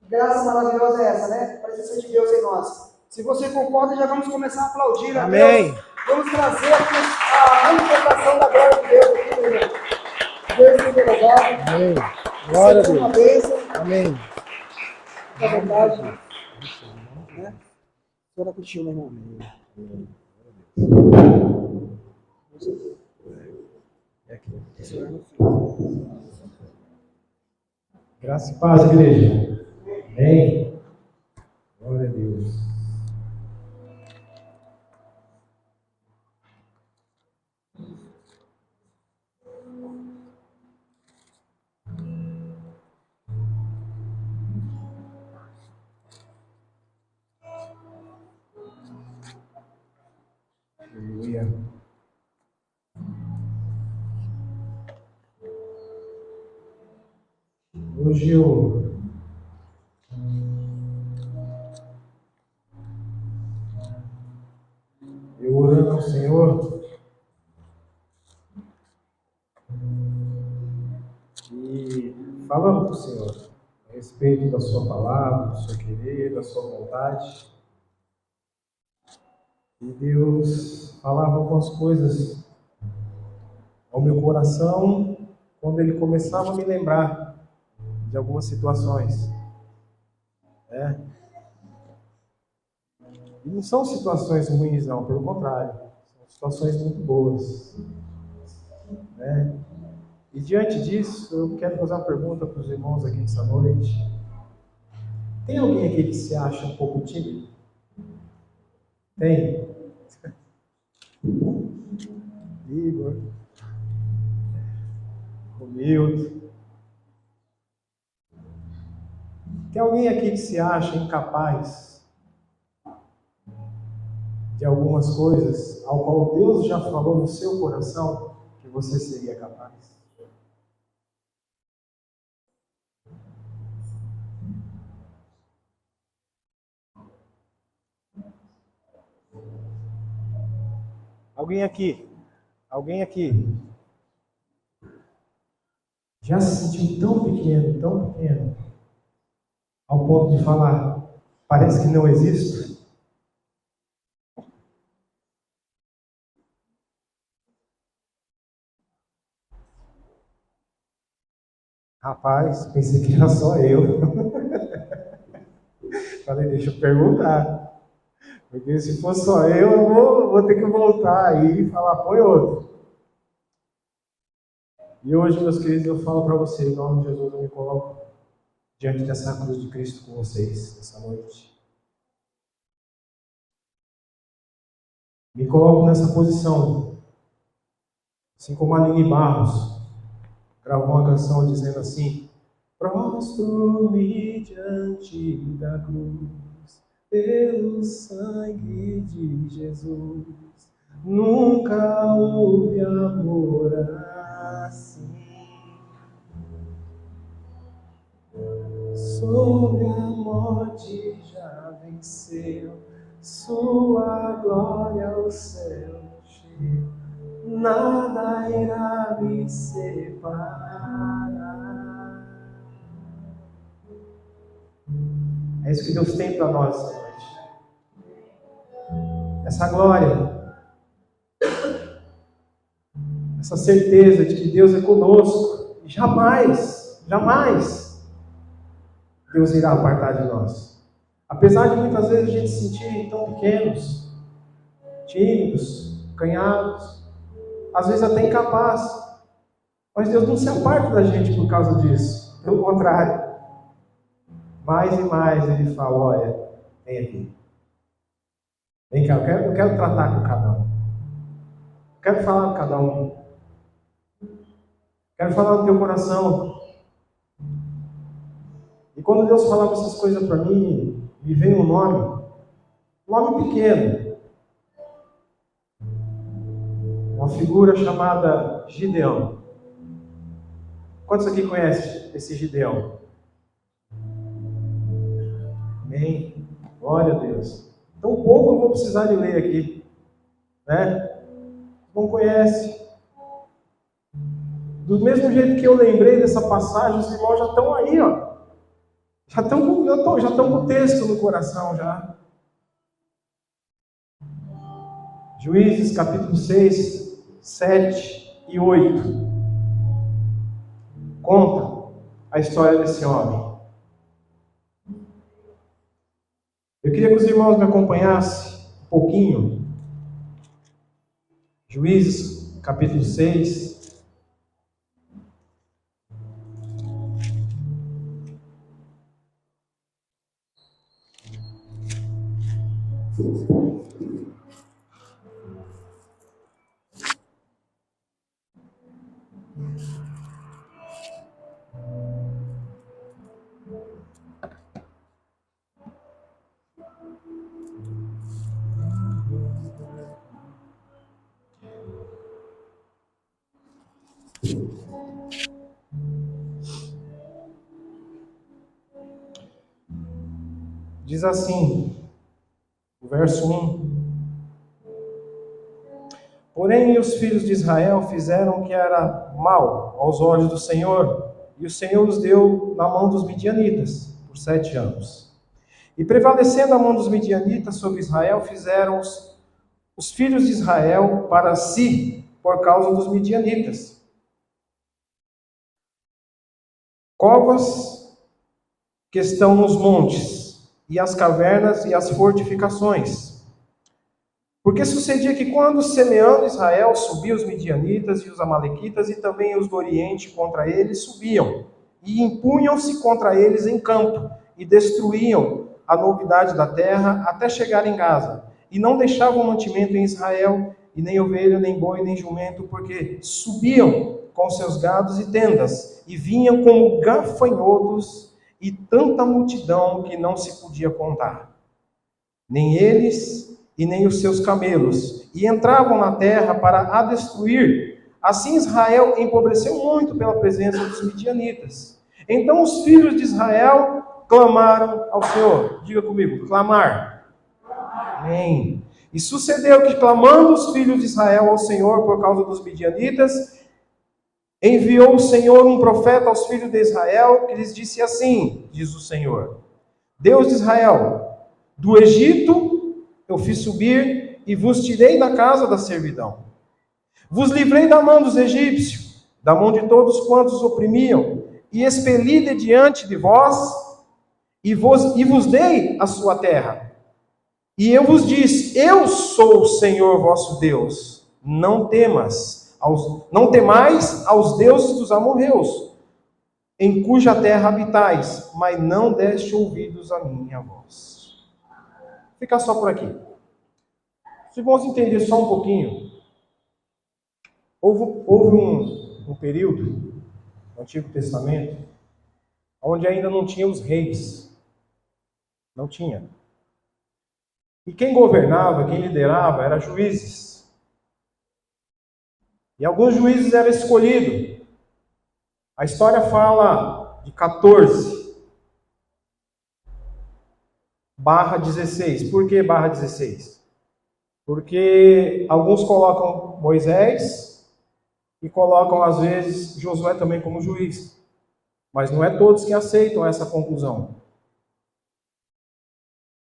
Graça maravilhosa é essa, né? A presença de Deus em nós. Se você concorda, já vamos começar a aplaudir a Amém. Deus. Vamos trazer aqui a manifestação da glória de Deus aqui, meu irmão. Deus seja louvado. Amém. Glória a Seja uma Deus. bênção. Amém. Fica à vontade. Né? Ora contigo, meu irmão. Graça e paz, igreja. Amém. Glória a Deus. Aleluia. Hoje eu orando ao Senhor e falando com o Senhor a respeito da sua palavra, do seu querer, da sua vontade. E Deus falava algumas coisas ao meu coração quando Ele começava a me lembrar de algumas situações. E não são situações ruins, não, pelo contrário. São situações muito boas. E diante disso, eu quero fazer uma pergunta para os irmãos aqui nessa noite. Tem alguém aqui que se acha um pouco tímido? Tem? Igor, Romildo. Tem alguém aqui que se acha incapaz de algumas coisas ao qual Deus já falou no seu coração que você seria capaz? Alguém aqui? Alguém aqui? Já se sentiu tão pequeno, ao ponto de falar, parece que não existe? Rapaz, pensei que era só eu. Falei, deixa eu perguntar. Porque se for só eu vou ter que voltar aí e falar, põe outro. E hoje, meus queridos, eu falo para vocês, em nome de Jesus, eu me coloco diante dessa cruz de Cristo com vocês, nessa noite. Me coloco nessa posição. Assim como a Aline Barros gravou uma canção dizendo assim: prostro-me diante da cruz, pelo sangue de Jesus. Nunca houve amor assim. Sobre a morte já venceu, sua glória o céu encheu, nada irá me separar. É isso que Deus tem para nós essa noite. Essa glória, essa certeza de que Deus é conosco. E jamais Deus irá apartar de nós. Apesar de muitas vezes a gente se sentir tão pequenos, tímidos, acanhados, às vezes até incapaz. Mas Deus não se aparta da gente por causa disso. Pelo contrário. Mais e mais Ele fala, olha, vem aqui. Vem cá, eu quero tratar com cada um. Eu quero falar com cada um. Quero falar no teu coração. E quando Deus falava essas coisas para mim, me veio um nome pequeno. Uma figura chamada Gideão. Quantos aqui conhecem esse Gideão? Amém. Glória a Deus. Então pouco eu vou precisar de ler aqui. Não conhece. Do mesmo jeito que eu lembrei dessa passagem, os irmãos já estão aí, ó. Já estão com o texto no coração já. Juízes capítulo 6, 7 e 8. Conta a história desse homem. Eu queria que os irmãos me acompanhassem um pouquinho. Juízes capítulo 6. Diz assim, o verso 1. Porém, os filhos de Israel fizeram o que era mal aos olhos do Senhor, e o Senhor os deu na mão dos midianitas por 7 anos. E prevalecendo a mão dos midianitas sobre Israel, fizeram os filhos de Israel para si, por causa dos midianitas, covas que estão nos montes, e as cavernas e as fortificações. Porque sucedia que quando semeando Israel subia os midianitas e os amalequitas e também os do Oriente contra eles subiam, e impunham-se contra eles em campo, e destruíam a novidade da terra até chegar em Gaza, e não deixavam mantimento em Israel, e nem ovelha, nem boi, nem jumento, porque subiam com seus gados e tendas, e vinham como gafanhotos, e tanta multidão que não se podia contar. Nem eles e nem os seus camelos, e entravam na terra para a destruir. Assim Israel empobreceu muito pela presença dos midianitas. Então os filhos de Israel clamaram ao Senhor. Diga comigo, clamar. Amém. E sucedeu que, clamando os filhos de Israel ao Senhor por causa dos midianitas, enviou o Senhor um profeta aos filhos de Israel, que lhes disse assim, diz o Senhor: Deus de Israel, do Egito eu fiz subir e vos tirei da casa da servidão. Vos livrei da mão dos egípcios, da mão de todos quantos oprimiam, e expeli de diante de vós, e vos dei a sua terra. E eu vos disse: eu sou o Senhor vosso Deus. Não temais aos deuses dos amorreus, em cuja terra habitais, mas não deste ouvidos à minha voz. Ficar só por aqui. Se vamos entender só um pouquinho, houve um período no Antigo Testamento onde ainda não tinha os reis. Não tinha. E quem governava, quem liderava, eram juízes. E alguns juízes eram escolhidos. A história fala de 14/16. Por que /16? Porque alguns colocam Moisés e colocam, às vezes, Josué também como juiz. Mas não é todos que aceitam essa conclusão.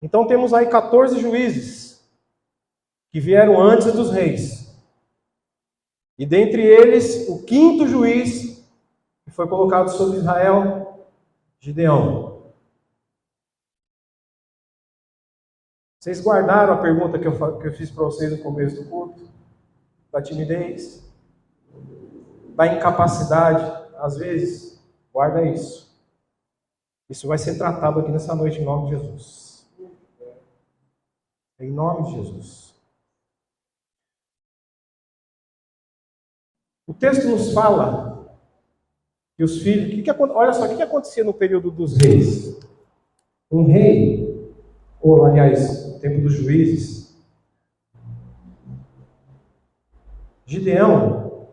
Então temos aí 14 juízes que vieram antes dos reis. E dentre eles, o 5º juiz que foi colocado sobre Israel, Gideão. Vocês guardaram a pergunta que eu fiz para vocês no começo do culto? Da timidez? Da incapacidade? Às vezes, guarda isso. Isso vai ser tratado aqui nessa noite em nome de Jesus. Em nome de Jesus. O texto nos fala que os filhos... olha só, o que acontecia no período dos reis? Um rei, ou aliás, no tempo dos juízes, Gideão,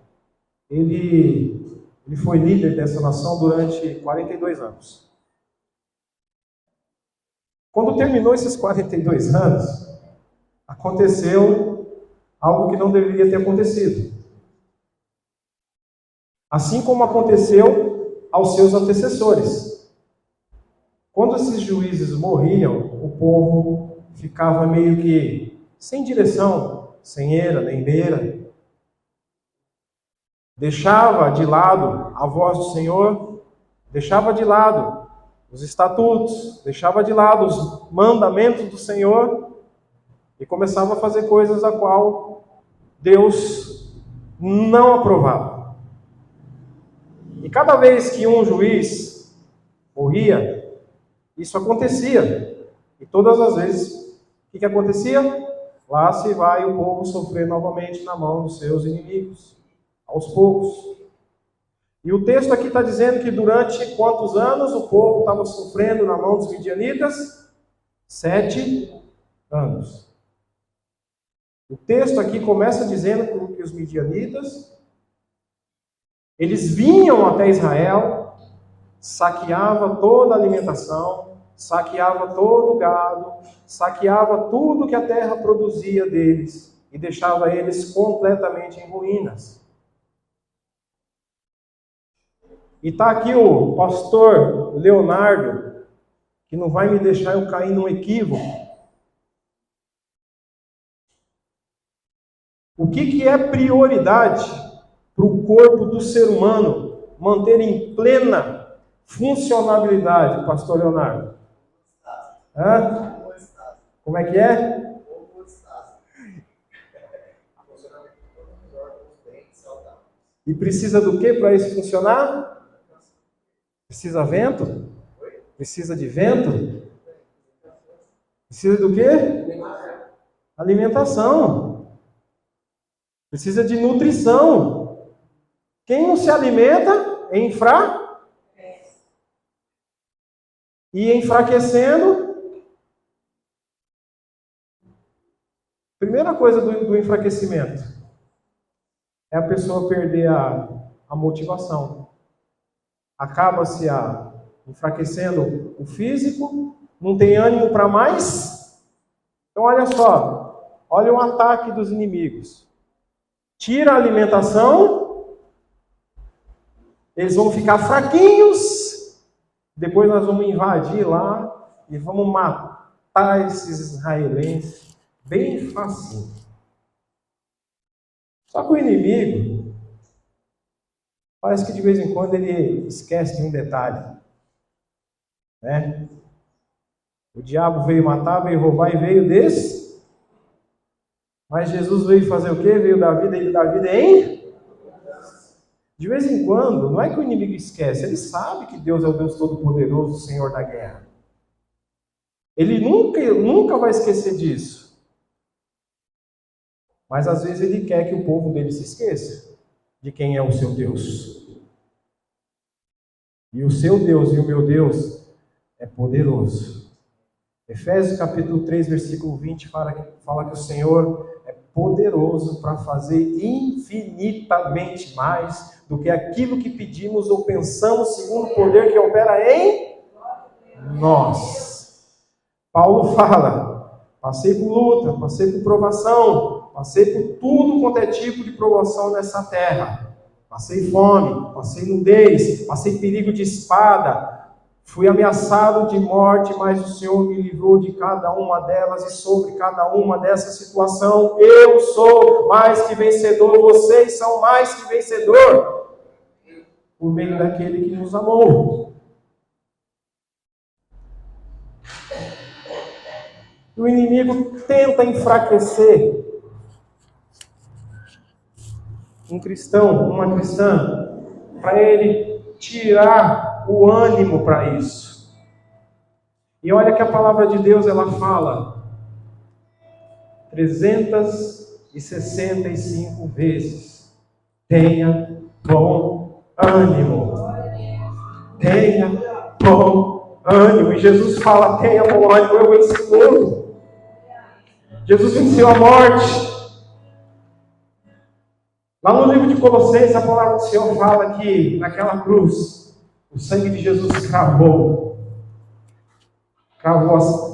ele foi líder dessa nação durante 42 anos. Quando terminou esses 42 anos, aconteceu algo que não deveria ter acontecido. Assim como aconteceu aos seus antecessores. Quando esses juízes morriam, o povo ficava meio que sem direção, sem eira, nem beira. Deixava de lado a voz do Senhor, deixava de lado os estatutos, deixava de lado os mandamentos do Senhor e começava a fazer coisas a qual Deus não aprovava. E cada vez que um juiz morria, isso acontecia. E todas as vezes, o que acontecia? Lá se vai o povo sofrer novamente na mão dos seus inimigos, aos poucos. E o texto aqui está dizendo que durante quantos anos o povo estava sofrendo na mão dos midianitas? 7 anos. O texto aqui começa dizendo que os midianitas, eles vinham até Israel, saqueava toda a alimentação, saqueava todo o gado, saqueava tudo que a terra produzia deles e deixava eles completamente em ruínas. E está aqui o pastor Leonardo, que não vai me deixar eu cair num equívoco. O que é prioridade para o corpo do ser humano manter em plena funcionalidade, pastor Leonardo? Hã? Como é que é? E precisa do que para isso funcionar? Precisa vento? Precisa de vento? Precisa do quê? Alimentação. Precisa de nutrição. Quem não se alimenta e enfraquecendo. Primeira coisa do enfraquecimento é a pessoa perder a motivação. Acaba-se enfraquecendo o físico, não tem ânimo para mais. Então olha só, olha o ataque dos inimigos. Tira a alimentação, eles vão ficar fraquinhos, depois nós vamos invadir lá e vamos matar esses israelenses bem facinho. Só que o inimigo, parece que de vez em quando ele esquece de um detalhe, né? O diabo veio matar, veio roubar e veio mas Jesus veio fazer o quê? Veio dar vida e dar vida em? De vez em quando, não é que o inimigo esquece, ele sabe que Deus é o Deus Todo-Poderoso, o Senhor da guerra. Ele nunca vai esquecer disso. Mas às vezes ele quer que o povo dele se esqueça de quem é o seu Deus. E o seu Deus e o meu Deus é poderoso. Efésios capítulo 3, versículo 20 fala que o Senhor é poderoso para fazer infinitamente mais do que aquilo que pedimos ou pensamos, segundo o poder que opera em nós. Paulo fala: passei por luta, passei por provação, passei por tudo quanto é tipo de provação nessa terra. Passei fome, passei nudez, passei perigo de espada, fui ameaçado de morte, mas o Senhor me livrou de cada uma delas, e sobre cada uma dessa situação eu sou mais que vencedor, vocês são mais que vencedor, por meio daquele que nos amou. O inimigo tenta enfraquecer um cristão, uma cristã, para ele tirar o ânimo para isso. E olha que a palavra de Deus, ela fala 365 vezes: tenha bom ânimo. Tenha bom ânimo. E Jesus fala: tenha bom ânimo, eu venci o mundo. Jesus venceu a morte. Lá no livro de Colossenses, a palavra do Senhor fala que naquela cruz, o sangue de Jesus cravou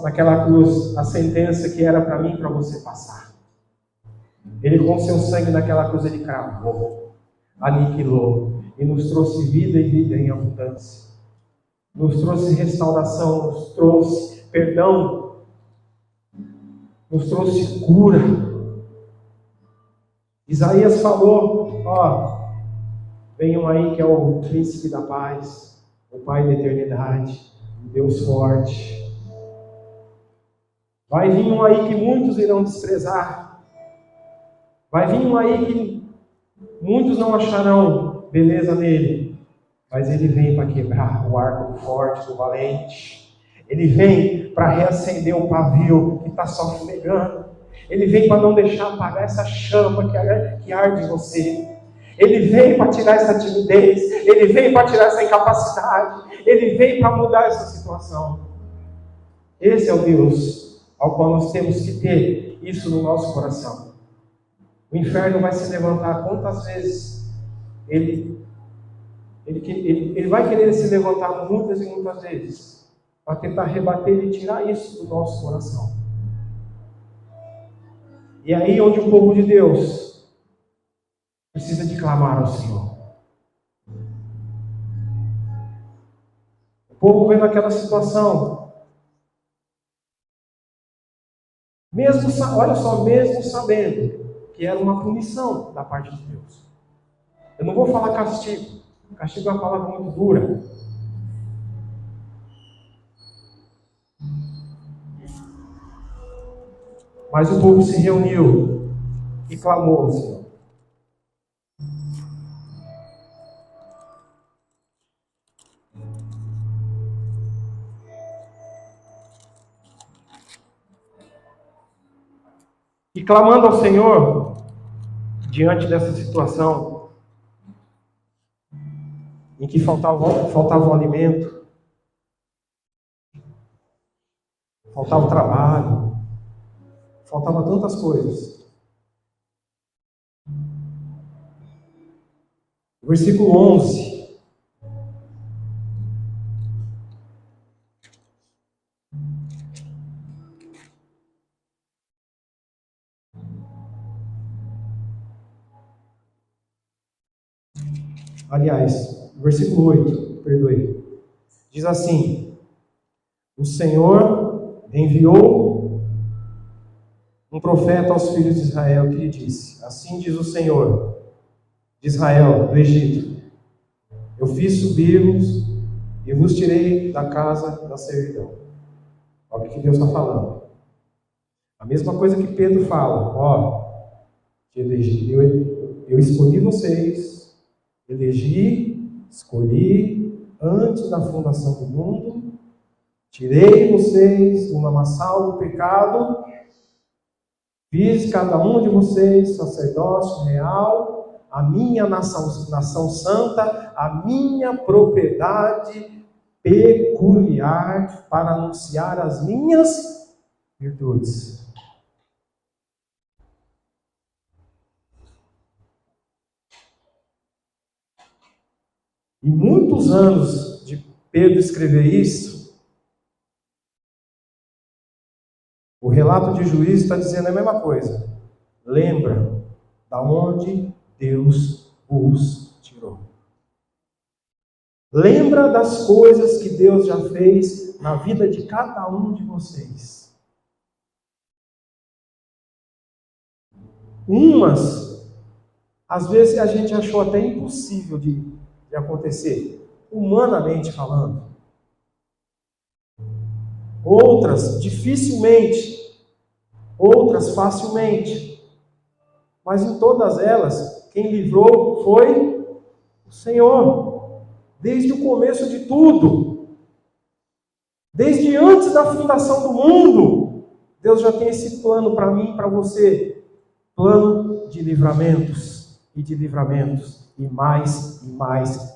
naquela cruz a sentença que era para mim e para você passar. Ele com seu sangue naquela cruz, ele cravou, aniquilou e nos trouxe vida e vida em abundância. nos trouxe restauração, nos trouxe perdão, nos trouxe cura. Isaías falou, venham aí que é o príncipe da paz, o Pai da eternidade, Deus forte. Vai vir um aí que muitos irão desprezar. Vai vir um aí que muitos não acharão beleza nele. Mas ele vem para quebrar o arco do forte, do valente. Ele vem para reacender o pavio que está só fumegando. Ele vem para não deixar apagar essa chama que arde em você. Ele vem para tirar essa timidez. Ele vem para tirar essa incapacidade. Ele vem para mudar essa situação. Esse é o Deus ao qual nós temos que ter isso no nosso coração. O inferno vai se levantar quantas vezes ele vai querer se levantar muitas e muitas vezes para tentar rebater e tirar isso do nosso coração. E aí onde o povo de Deus precisa de clamar ao Senhor. O povo vem naquela situação. Mesmo sabendo que era uma punição da parte de Deus. Eu não vou falar castigo. Castigo é uma palavra muito dura. Mas o povo se reuniu e clamou ao Senhor. E clamando ao Senhor, diante dessa situação, em que faltava o alimento, faltava o trabalho, faltava tantas coisas. Versículo 11. Aliás, versículo 8, perdoe. Diz assim: o Senhor enviou um profeta aos filhos de Israel que lhe disse: assim diz o Senhor de Israel, do Egito: eu fiz subir-vos e vos tirei da casa da servidão. Olha o que Deus está falando. A mesma coisa que Pedro fala: eu escolhi vocês, escolhi antes da fundação do mundo, tirei vocês do lamaçal do pecado, fiz cada um de vocês sacerdócio real, a minha nação santa, a minha propriedade peculiar, para anunciar as minhas virtudes. E muitos anos de Pedro escrever isso, o relato de Juízes está dizendo a mesma coisa. Lembra da onde Deus os tirou. Lembra das coisas que Deus já fez na vida de cada um de vocês. Umas, às vezes a gente achou até impossível de acontecer, humanamente falando. Outras, dificilmente. Outras, facilmente. Mas em todas elas, quem livrou foi o Senhor. Desde o começo de tudo. Desde antes da fundação do mundo, Deus já tem esse plano para mim e para você. Plano de livramentos e de livramentos. E mais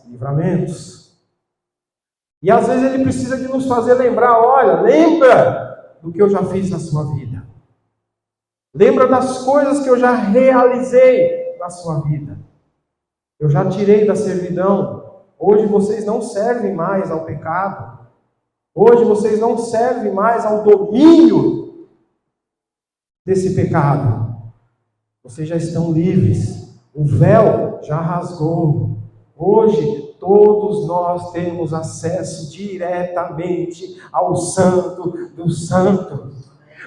livramentos. E às vezes Ele precisa de nos fazer lembrar: olha, lembra do que eu já fiz na sua vida. Lembra das coisas que eu já realizei na sua vida. Eu já tirei da servidão. Hoje vocês não servem mais ao pecado. Hoje vocês não servem mais ao domínio desse pecado. Vocês já estão livres. O véu já rasgou. Hoje todos nós temos acesso diretamente ao Santo dos Santos.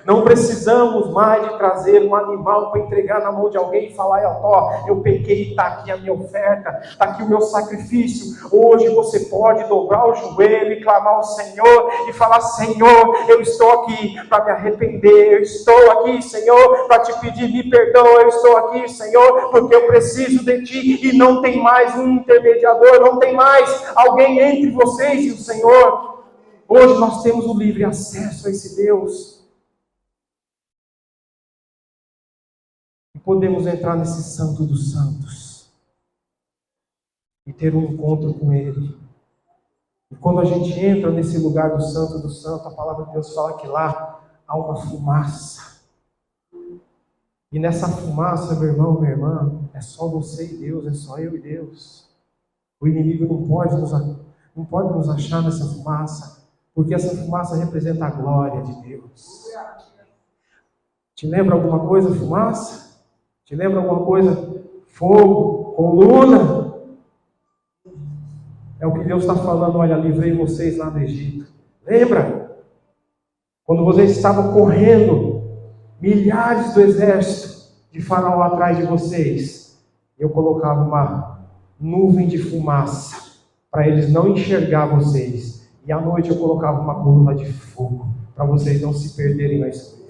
Não precisamos mais de trazer um animal para entregar na mão de alguém e falar: ó, eu pequei, está aqui a minha oferta, está aqui o meu sacrifício. Hoje você pode dobrar o joelho e clamar ao Senhor e falar: Senhor, eu estou aqui para me arrepender, eu estou aqui, Senhor, para te pedir me perdão, eu estou aqui, Senhor, porque eu preciso de Ti, e não tem mais um intermediador, não tem mais alguém entre vocês e o Senhor. Hoje nós temos o livre acesso a esse Deus. Podemos entrar nesse Santo dos Santos e ter um encontro com Ele. E quando a gente entra nesse lugar do Santo dos Santos, a palavra de Deus fala que lá há uma fumaça. E nessa fumaça, meu irmão, minha irmã, é só você e Deus, é só eu e Deus. O inimigo não pode nos achar nessa fumaça, porque essa fumaça representa a glória de Deus. Te lembra alguma coisa, fumaça? Te lembra alguma coisa? Fogo, coluna. É o que Deus está falando. Olha, livrei vocês lá do Egito. Lembra? Quando vocês estavam correndo, milhares do exército de Faraó atrás de vocês, eu colocava uma nuvem de fumaça para eles não enxergar vocês. E à noite eu colocava uma coluna de fogo para vocês não se perderem na escuridão.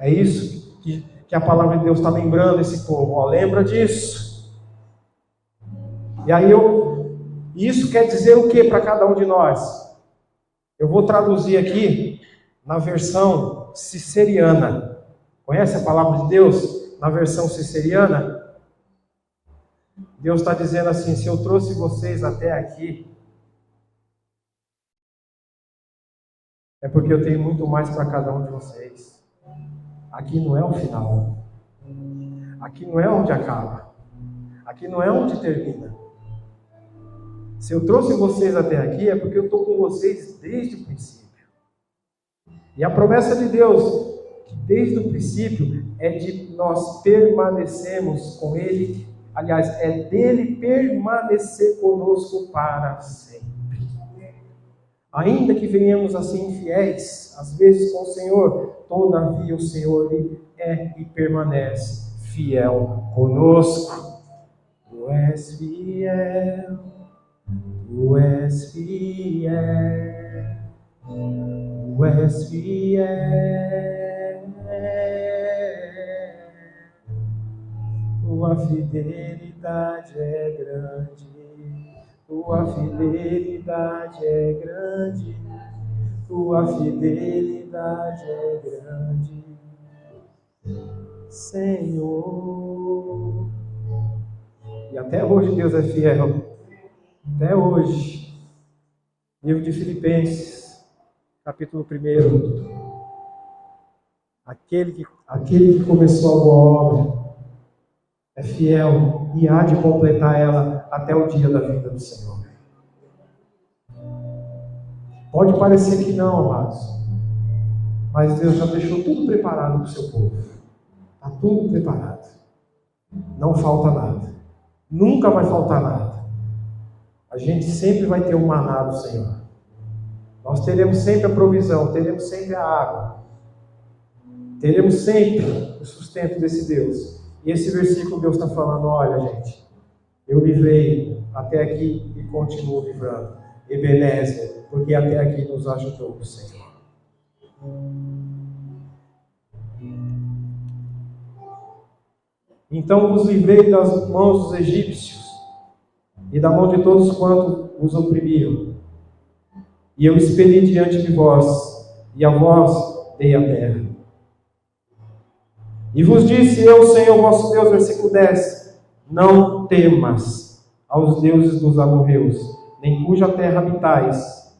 É isso que a palavra de Deus está lembrando esse povo. Ó, lembra disso. E aí isso quer dizer o que para cada um de nós? Eu vou traduzir aqui na versão ciceriana. Conhece a palavra de Deus? Na versão ciceriana, Deus está dizendo assim: se eu trouxe vocês até aqui, é porque eu tenho muito mais para cada um de vocês. Aqui não é o final. Aqui não é onde acaba. Aqui não é onde termina. Se eu trouxe vocês até aqui, é porque eu estou com vocês desde o princípio. E a promessa de Deus, que desde o princípio, é de nós permanecermos com Ele. Aliás, é dele permanecer conosco para sempre. Ainda que venhamos assim infiéis, às vezes com o Senhor, todavia o Senhor é e permanece fiel conosco. Tu és fiel, tu és fiel, tu és fiel. Tua fidelidade é grande. Tua fidelidade é grande, tua fidelidade é grande, Senhor. E até hoje Deus é fiel, até hoje. Livro de Filipenses, capítulo 1. Aquele que começou a boa obra é fiel e há de completar ela até o dia da vinda do Senhor. Pode parecer que não, amados, mas Deus já deixou tudo preparado para o seu povo. Está tudo preparado. Não falta nada. Nunca vai faltar nada. A gente sempre vai ter o maná do Senhor. Nós teremos sempre a provisão, teremos sempre a água. Teremos sempre o sustento desse Deus. E esse versículo Deus está falando: olha, gente, eu livrei até aqui e continuo livrando. Ebenezer, porque até aqui nos ajudou o Senhor. Então vos livrei das mãos dos egípcios e da mão de todos quantos os oprimiam. E eu expeli diante de vós, e a vós dei a terra. E vos disse eu, Senhor vosso Deus, versículo 10, não temas aos deuses dos amorreus, nem cuja terra habitais,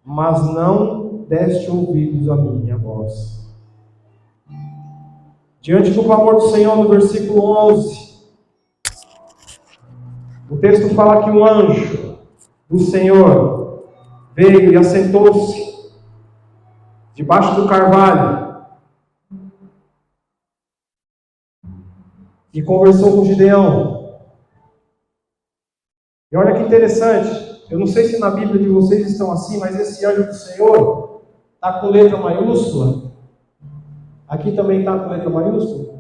mas não deste ouvidos a minha voz. Diante do clamor do Senhor, no versículo 11, o texto fala que um anjo do Senhor veio e assentou-se debaixo do carvalho e conversou com Gideão. E olha que interessante, eu não sei se na Bíblia de vocês estão assim, mas esse anjo do Senhor está com letra maiúscula. Aqui também está com letra maiúscula.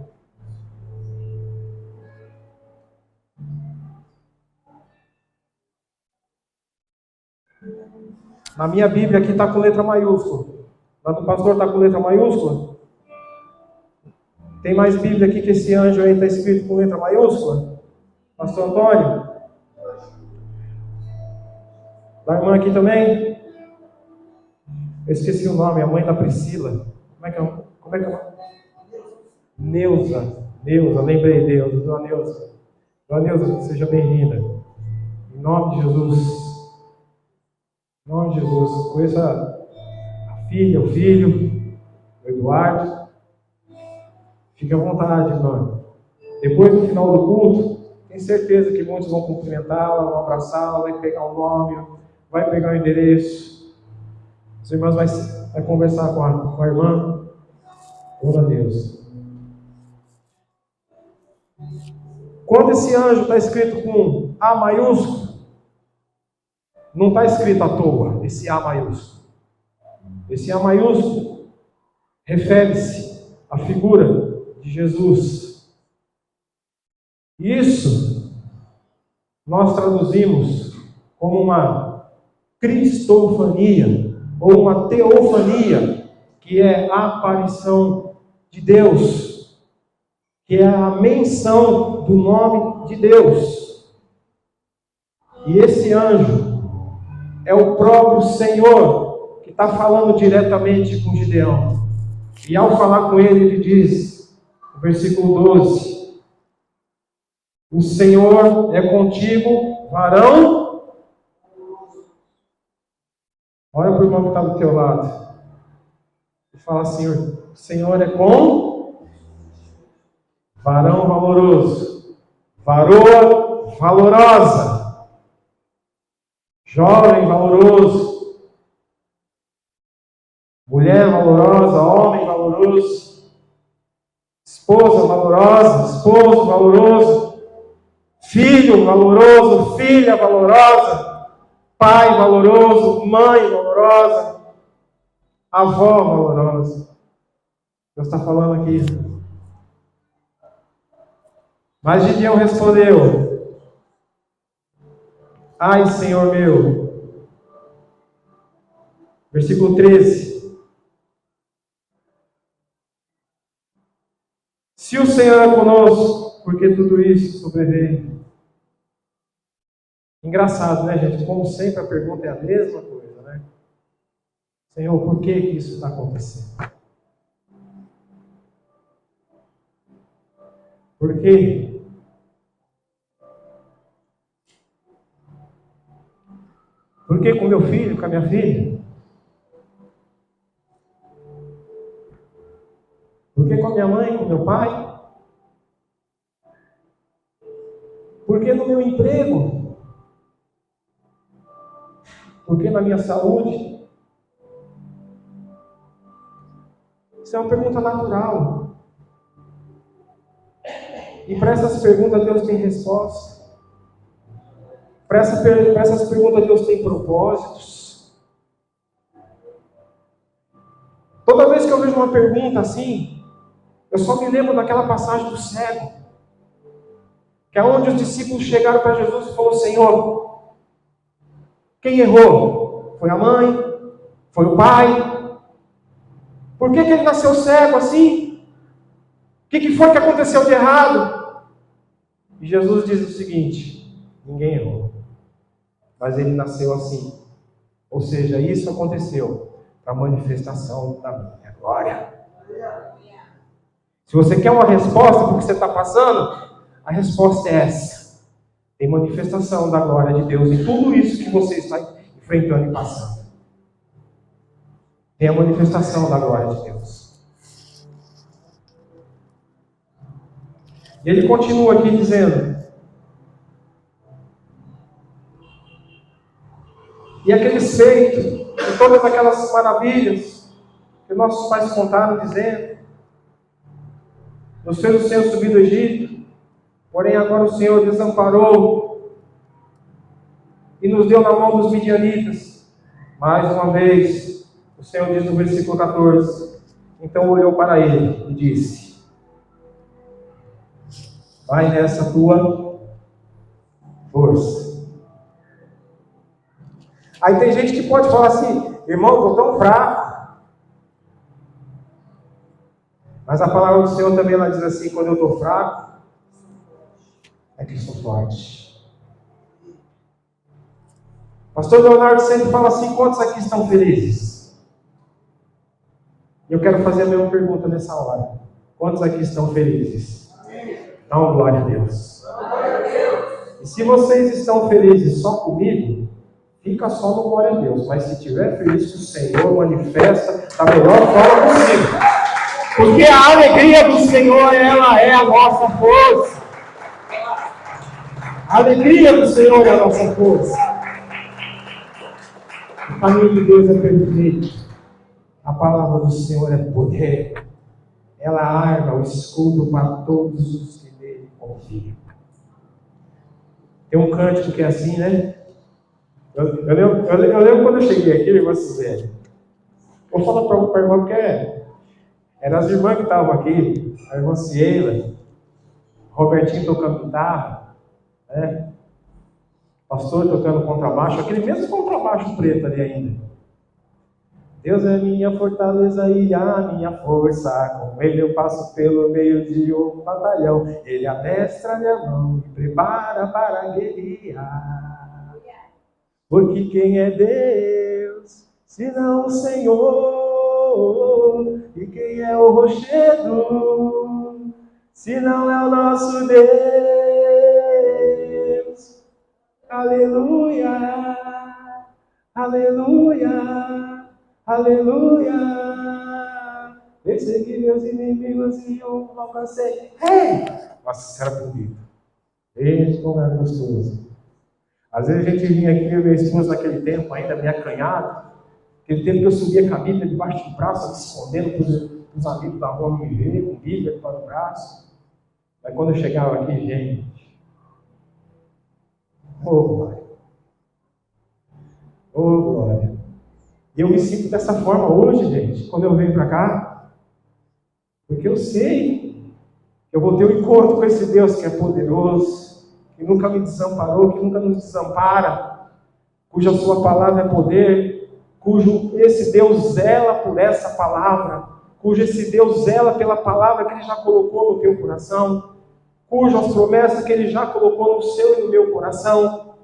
Na minha Bíblia aqui está com letra maiúscula. Na do pastor está com letra maiúscula. Tem mais Bíblia aqui que esse anjo aí está escrito com letra maiúscula? Pastor Antônio? Da irmã aqui também? Eu esqueci o nome, a mãe da Priscila. Como é que é? Neuza, lembrei, Deus. Dona Neuza, seja bem-vinda. Em nome de Jesus. Em nome de Jesus. Conheça a filha, o filho, o Eduardo. Fique à vontade, irmã. Depois do final do culto, tenho certeza que muitos vão cumprimentá-la, vão abraçá-la, vai pegar o nome, vai pegar o endereço. Os irmãos vai conversar com a irmã. Glória a Deus. Quando esse anjo está escrito com A maiúsculo, não está escrito à toa, esse A maiúsculo. Esse A maiúsculo refere-se à figura de Jesus. Isso nós traduzimos como uma cristofania ou uma teofania, que é a aparição de Deus, que é a menção do nome de Deus. E esse anjo é o próprio Senhor que está falando diretamente com Gideão. E ao falar com ele, ele diz, no versículo 12: o Senhor é contigo, varão. Olha para o irmão que está do teu lado e fala assim: o Senhor é com varão valoroso, varoa valorosa, jovem valoroso, mulher valorosa, homem valoroso, esposa valorosa, esposo valoroso, filho valoroso, filha valorosa, pai valoroso, mãe valorosa, avó valorosa. Deus está falando aqui. Mas Gideão respondeu: ai, Senhor meu. Versículo 13. Se o Senhor é conosco, por que tudo isso sobreveio? Engraçado, né, gente? Como sempre a pergunta é a mesma coisa, né? Senhor, por que isso está acontecendo? Por quê? Por que com meu filho, com a minha filha? Por que com a minha mãe, com meu pai? Por que no meu emprego? Por que na minha saúde? Isso é uma pergunta natural. E para essas perguntas Deus tem resposta. Para essas perguntas Deus tem propósitos. Toda vez que eu vejo uma pergunta assim, eu só me lembro daquela passagem do cego, que é onde os discípulos chegaram para Jesus e falaram: Senhor, quem errou? Foi a mãe? Foi o pai? Por que ele nasceu cego assim? O que foi que aconteceu de errado? E Jesus diz o seguinte: ninguém errou, mas ele nasceu assim. Ou seja, isso aconteceu para a manifestação da minha glória. Se você quer uma resposta para o que você está passando, a resposta é essa. Tem manifestação da glória de Deus em tudo isso que você está enfrentando e passando. Tem a manifestação da glória de Deus. E ele continua aqui dizendo: e aqueles feitos, e todas aquelas maravilhas que nossos pais contaram, dizendo: nos fez o Senhor subir do Egito, porém agora o Senhor desamparou e nos deu na mão dos midianitas. Mais uma vez, o Senhor diz no versículo 14: então olhou para ele e disse: vai nessa tua força. Aí tem gente que pode falar assim: irmão, estou tão fraco. Mas a palavra do Senhor também ela diz assim: quando eu estou fraco, é que eu sou forte. Pastor Leonardo sempre fala assim: quantos aqui estão felizes? Eu quero fazer a mesma pergunta nessa hora: quantos aqui estão felizes? Então, glória a Deus. E se vocês estão felizes só comigo, fica só no glória a Deus. Mas se estiver feliz com o Senhor, manifesta da melhor forma possível. Porque a alegria do Senhor, ela é a nossa força. A alegria do Senhor é a nossa força. O caminho de Deus é perfeito. A palavra do Senhor é poder. Ela arma o escudo para todos os que nele confiam. Tem um cântico que é assim, né? Eu lembro quando eu cheguei aqui, irmã Suzete. Vou falar para a irmã porque eram as irmãs que estavam aqui, a irmã Ciela, Robertinho tocando guitarra, né? Pastor tocando contrabaixo, aquele mesmo contrabaixo preto ali ainda. Deus é minha fortaleza e a minha força, com Ele eu passo pelo meio de um batalhão. Ele adestra minha mão e prepara para guerrear. Porque quem é Deus, senão o Senhor? E quem é o rochedo, senão é o nosso Deus? Aleluia, aleluia. Aleluia! Persegui meus inimigos e eu alcancei. Hey! Nossa, isso era bonito. Eita, como era gostoso. Às vezes a gente vinha aqui, eu e minha esposa naquele tempo, ainda meio acanhado. Aquele tempo que eu subia com a Bíblia debaixo do braço, me escondendo para os amigos da rua não me verem, com Bíblia debaixo do braço. Aí quando eu chegava aqui, gente. Glória. Glória. E eu me sinto dessa forma hoje, gente, quando eu venho para cá. Porque eu sei que eu vou ter um encontro com esse Deus que é poderoso, que nunca me desamparou, que nunca nos desampara, cuja sua palavra é poder, cujo esse Deus zela por essa palavra, cujo esse Deus zela pela palavra que Ele já colocou no teu coração, cujas promessas que Ele já colocou no seu e no meu coração.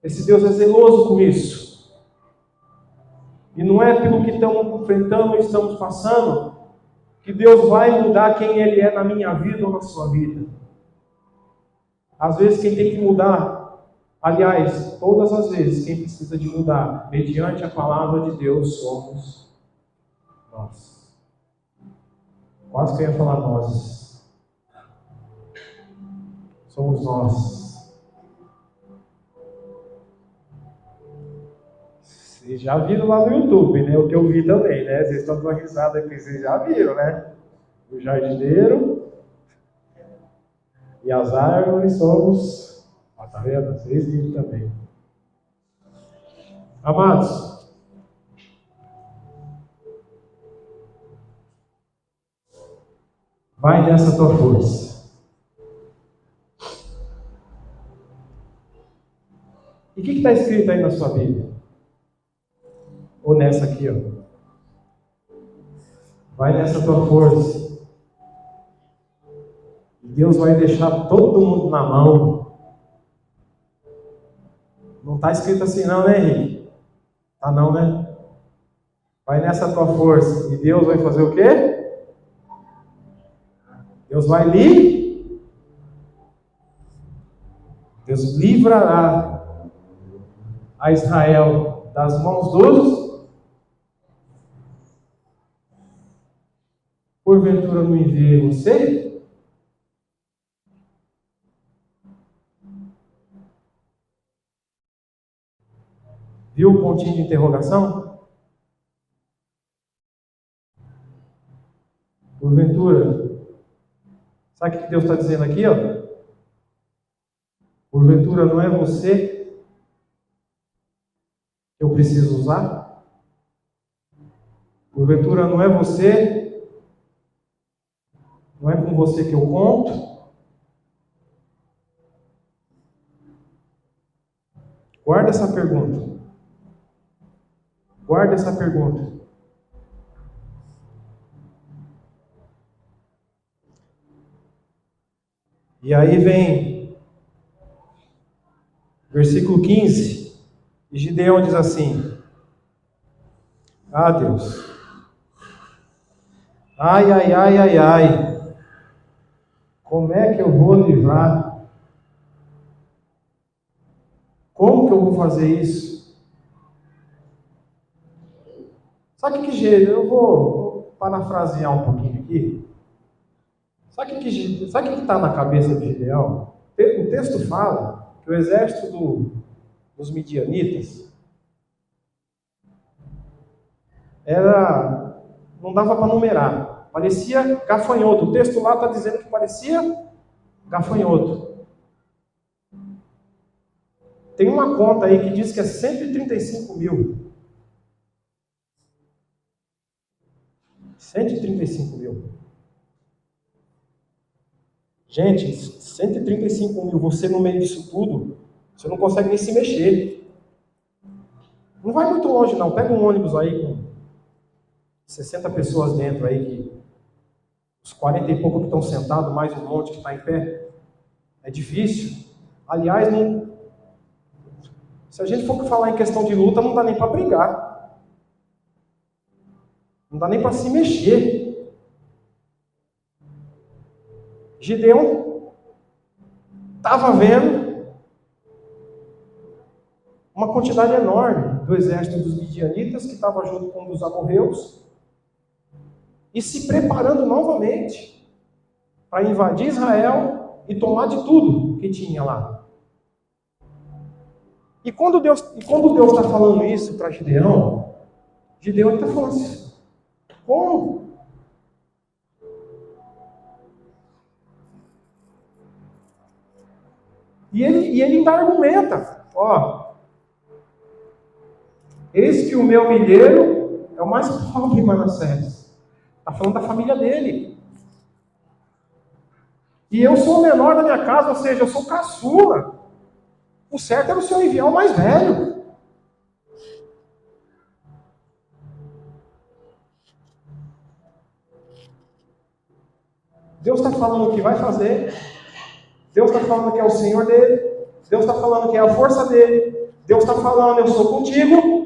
Esse Deus é zeloso com isso. E não é pelo que estamos enfrentando ou estamos passando que Deus vai mudar quem Ele é na minha vida ou na sua vida. Às vezes quem tem que mudar, aliás, todas as vezes quem precisa de mudar, mediante a palavra de Deus, somos nós. Quase que eu ia falar nós. Somos nós. Vocês já viram lá no YouTube, né? O que eu vi também, né? Vocês estão dando risada aqui, vocês já viram, né? O jardineiro e as árvores somos... Ó, tá vendo? Vocês viram também. Amados, vai nessa tua força. E o que está escrito aí na sua Bíblia? Ou nessa aqui, ó. Vai nessa tua força. E Deus vai deixar todo mundo na mão. Não está escrito assim não, né, Henrique? Tá não, né? Vai nessa tua força. E Deus vai fazer o quê? Deus vai Deus livrará a Israel das mãos dos... Porventura não enviei você? Viu o pontinho de interrogação? Porventura. Sabe o que Deus está dizendo aqui, ó? Porventura não é você preciso usar? Porventura não é você? Não é com você que eu conto? Guarda essa pergunta. Guarda essa pergunta. E aí vem versículo 15. E Gideão diz assim: ah, Deus. Ai, ai, ai, ai, ai. Como é que eu vou livrar? Como que eu vou fazer isso? Sabe o que eu vou parafrasear um pouquinho aqui. Sabe o que está na cabeça de Gideão? O texto fala que o exército dos midianitas não dava para numerar. Parecia gafanhoto. O texto lá está dizendo que parecia gafanhoto. Tem uma conta aí que diz que é 135 mil. 135 mil. Gente, 135 mil, você no meio disso tudo, você não consegue nem se mexer. Não vai muito longe não, pega um ônibus aí com 60 pessoas dentro aí, que os 40 e pouco que estão sentados, mais um monte que está em pé. É difícil. Aliás, se a gente for falar em questão de luta, não dá nem para brigar. Não dá nem para se mexer. Gideão estava vendo uma quantidade enorme do exército dos midianitas, que estava junto com um dos amorreus, e se preparando novamente para invadir Israel e tomar de tudo que tinha lá. E quando Deus está falando isso para Gideão está falando assim: como? E ele ainda argumenta: ó, eis que o meu milheiro é o mais pobre de Manassés. Está falando da família dele. E eu sou o menor da minha casa, ou seja, eu sou caçula. O certo era o senhor enviar o mais velho. Deus está falando o que vai fazer. Deus está falando que é o Senhor dele. Deus está falando que é a força dele. Deus está falando: eu sou contigo.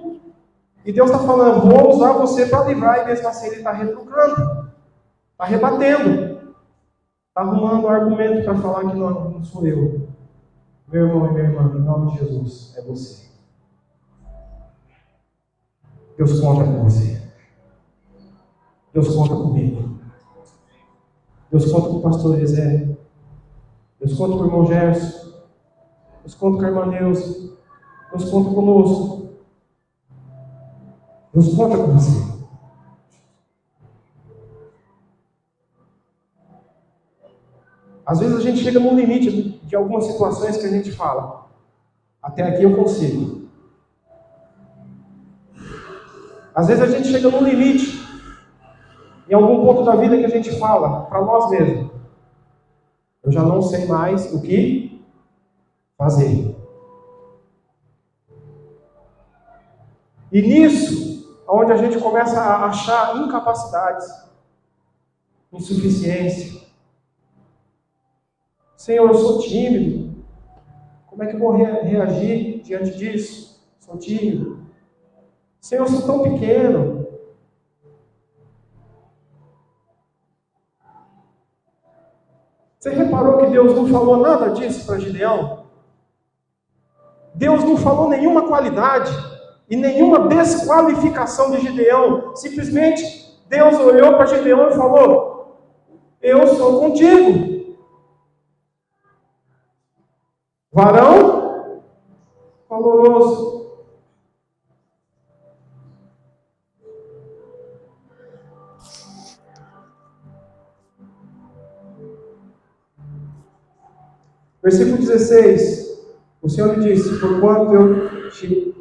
E Deus está falando: eu vou usar você para livrar. E mesmo assim ele está retrucando, está rebatendo, está arrumando argumento para falar que não sou eu. Meu irmão e minha irmã, em nome de Jesus, é você. Deus conta com você. Deus conta comigo. Deus conta com o pastor Eliezer. Deus conta com o irmão Gerson. Deus conta com a irmã Neuza. Deus conta conosco. Deus conta com você. Às vezes a gente chega no limite de algumas situações que a gente fala: até aqui eu consigo. Às vezes a gente chega no limite, em algum ponto da vida, que a gente fala para nós mesmos: eu já não sei mais o que fazer. E nisso, onde a gente começa a achar incapacidades, insuficiência. Senhor, eu sou tímido. Como é que eu vou reagir diante disso? Sou tímido. Senhor, eu sou tão pequeno. Você reparou que Deus não falou nada disso para Gideão? Deus não falou nenhuma qualidade e nenhuma desqualificação de Gideão. Simplesmente Deus olhou para Gideão e falou: eu sou contigo. Varão valoroso. Versículo 16. O Senhor lhe disse: porquanto eu te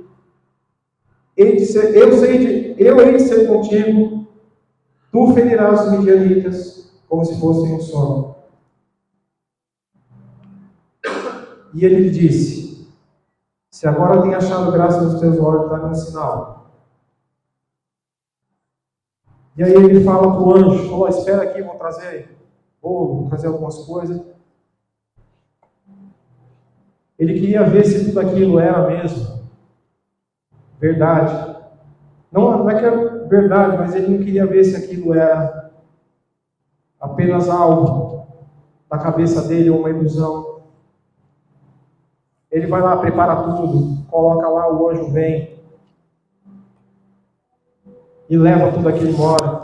eu hei de ser contigo, tu ferirás os midianitas como se fossem um só. E ele lhe disse: se agora tem achado graça nos teus olhos, dá-me um sinal. E aí ele fala para o anjo, falou: espera aqui, vou trazer bolo, vou trazer algumas coisas. Ele queria ver se tudo aquilo era mesmo verdade. Não é que é verdade, mas ele não queria ver se aquilo era apenas algo da cabeça dele ou uma ilusão. Ele vai lá, prepara tudo, coloca lá, o anjo vem e leva tudo aquilo embora.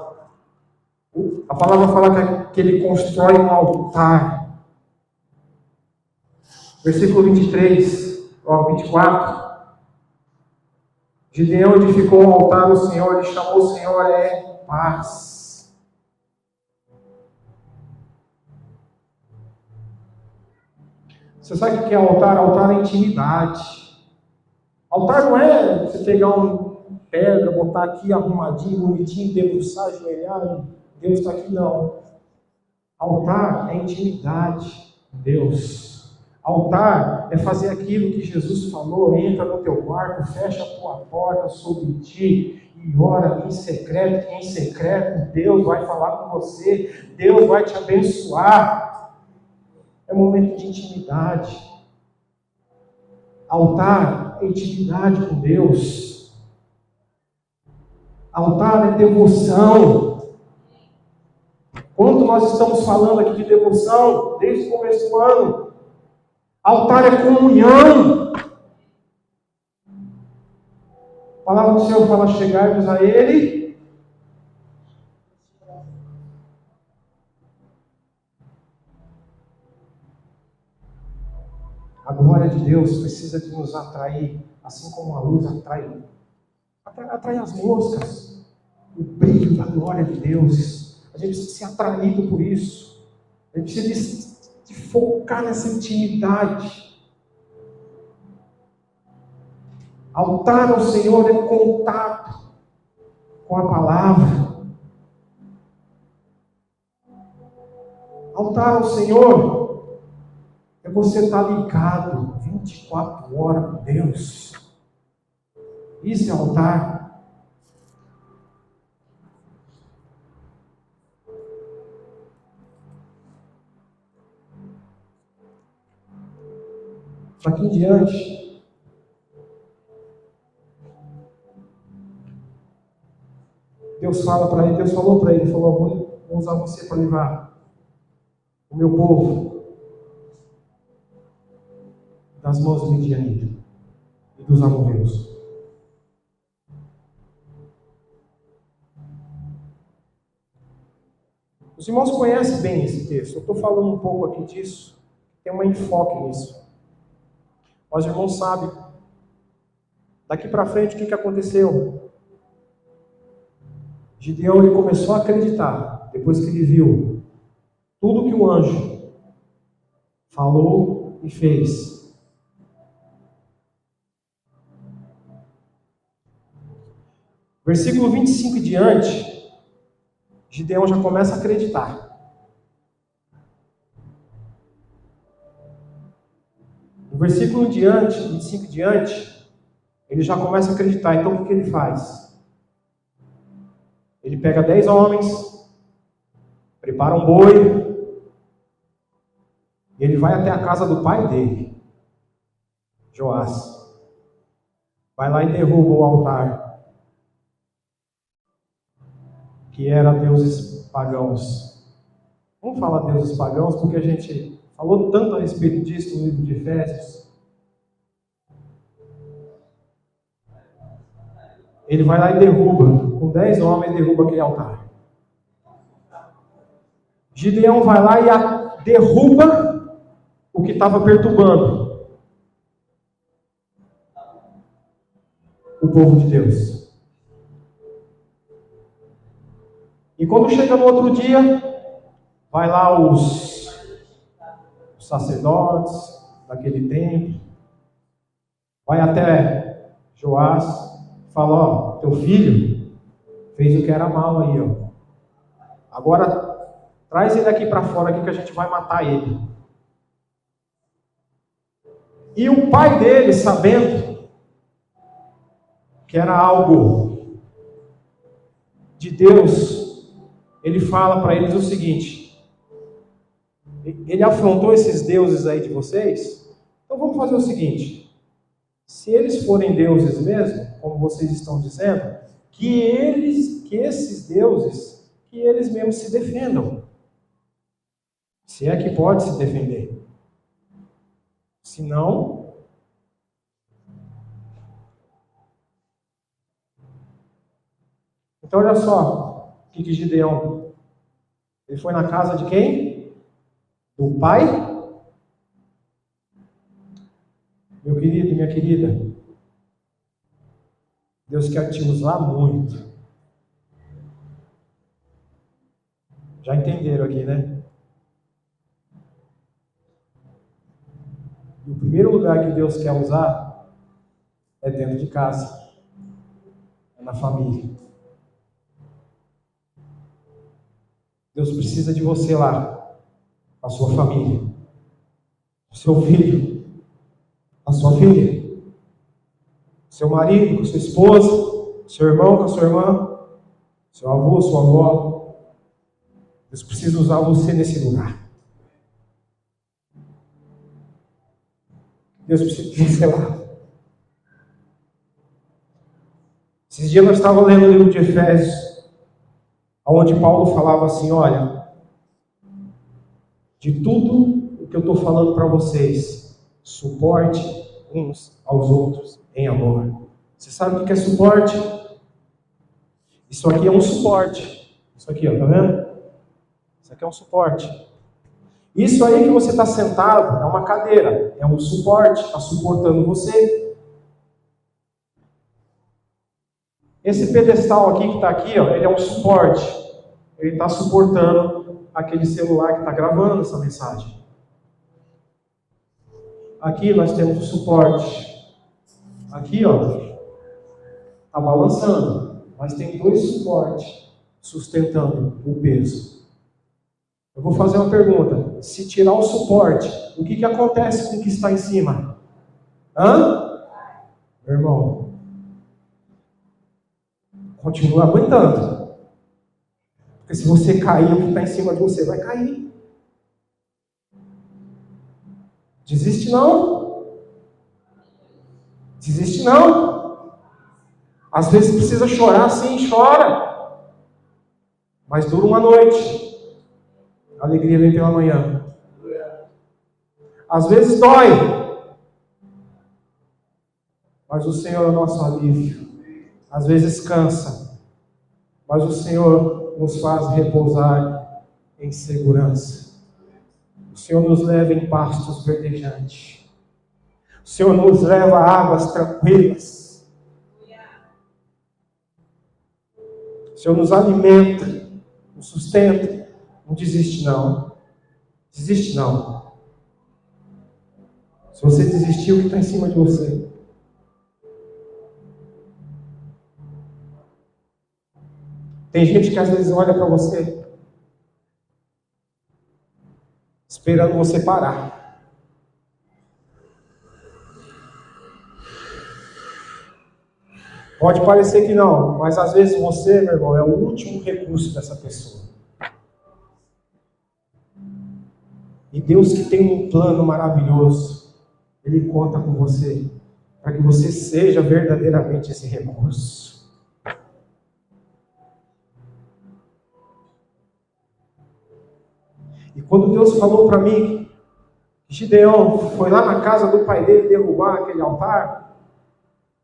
A palavra fala que ele constrói um altar. Versículo 23, 24. Gideão edificou um altar ao Senhor e chamou o Senhor paz. Você sabe o que é altar? Altar é intimidade. Altar não é você pegar pedra, botar aqui arrumadinho, bonitinho, debruçar, ajoelhar, Deus está aqui, não. Altar é intimidade com Deus. Altar é fazer aquilo que Jesus falou: entra no teu quarto, fecha a tua porta sobre ti e ora em secreto, que em secreto Deus vai falar com você, Deus vai te abençoar. É um momento de intimidade. Altar é intimidade com Deus. Altar é devoção. Quanto nós estamos falando aqui de devoção desde o começo do ano? Altar é comunhão. A palavra do Senhor fala: chegai-vos a Ele. A glória de Deus precisa de nos atrair, assim como a luz atrai as moscas. O brilho da glória de Deus. A gente precisa ser atraído por isso. A gente precisa de focar nessa intimidade. Altar ao Senhor é contato com a palavra. Altar ao Senhor é você estar ligado 24 horas com Deus. Isso é altar. Daqui em diante, Deus falou para ele, falou: vou usar você para levar o meu povo das mãos do midianita e dos amorreus. Os irmãos conhecem bem esse texto. Eu estou falando um pouco aqui disso, tem um enfoque nisso. Mas os irmãos sabem, daqui para frente, o que aconteceu? Gideão, ele começou a acreditar, depois que ele viu tudo que o anjo falou e fez. Versículo 25 em diante, Gideão já começa a acreditar. No versículo 25 em diante, ele já começa a acreditar. Então o que ele faz? Ele pega 10 homens, prepara um boi, e ele vai até a casa do pai dele, Joás. Vai lá e derruba o altar, que era deuses pagãos. Vamos falar deuses pagãos, porque a gente falou tanto a respeito disso no livro de Efésios. Ele vai lá e derruba, com 10 homens, derruba aquele altar. Gideão vai lá e derruba o que estava perturbando o povo de Deus. E quando chega no outro dia, vai lá os sacerdotes daquele templo, vai até Joás, Fala, ó, teu filho fez o que era mal aí, ó. Agora, traz ele aqui para fora aqui que a gente vai matar ele. E o pai dele, sabendo que era algo de Deus, ele fala para eles o seguinte: ele afrontou esses deuses aí de vocês, então vamos fazer o seguinte: se eles forem deuses mesmo, como vocês estão dizendo, que esses deuses, que eles mesmos se defendam. Se é que pode se defender. Se não, então olha só o que Gideão, ele foi na casa de quem? Do pai? Meu querido, minha querida, Deus quer te usar muito. Já entenderam aqui, né? E o primeiro lugar que Deus quer usar é dentro de casa, é na família. Deus precisa de você lá, a sua família, o seu filho, a sua filha, seu marido com sua esposa, seu irmão com a sua irmã, seu avô, sua avó. Deus precisa usar você nesse lugar. Deus precisa de você lá. Esses dias nós estávamos lendo o livro de Efésios, onde Paulo falava assim: olha, de tudo o que eu estou falando para vocês, suporte uns aos outros em amor. Você sabe o que é suporte? Isso aqui é um suporte. Isso aqui, ó, tá vendo? Isso aqui é um suporte. Isso aí que você está sentado é uma cadeira, é um suporte, está suportando você. Esse pedestal aqui que está aqui, ó, ele é um suporte. Ele está suportando aquele celular que está gravando essa mensagem. Aqui nós temos o suporte. Aqui, ó, está balançando, mas tem dois suportes sustentando o peso. Eu vou fazer uma pergunta: se tirar o suporte, o que acontece com o que está em cima? Meu irmão, continua aguentando. Porque se você cair, o que está em cima de você vai cair. Desiste não. Desiste não. Às vezes precisa chorar, sim, chora. Mas dura uma noite. A alegria vem pela manhã. Às vezes dói. Mas o Senhor é o nosso alívio. Às vezes cansa. Mas o Senhor nos faz repousar em segurança. O Senhor nos leva em pastos verdejantes. O Senhor nos leva a águas tranquilas. O Senhor nos alimenta, nos sustenta. Não desiste não. Desiste não. Se você desistir, o que está em cima de você? Tem gente que às vezes olha para você esperando você parar. Pode parecer que não, mas às vezes você, meu irmão, é o último recurso dessa pessoa. E Deus, que tem um plano maravilhoso, Ele conta com você para que você seja verdadeiramente esse recurso. E quando Deus falou para mim que Gideão foi lá na casa do pai dele derrubar aquele altar,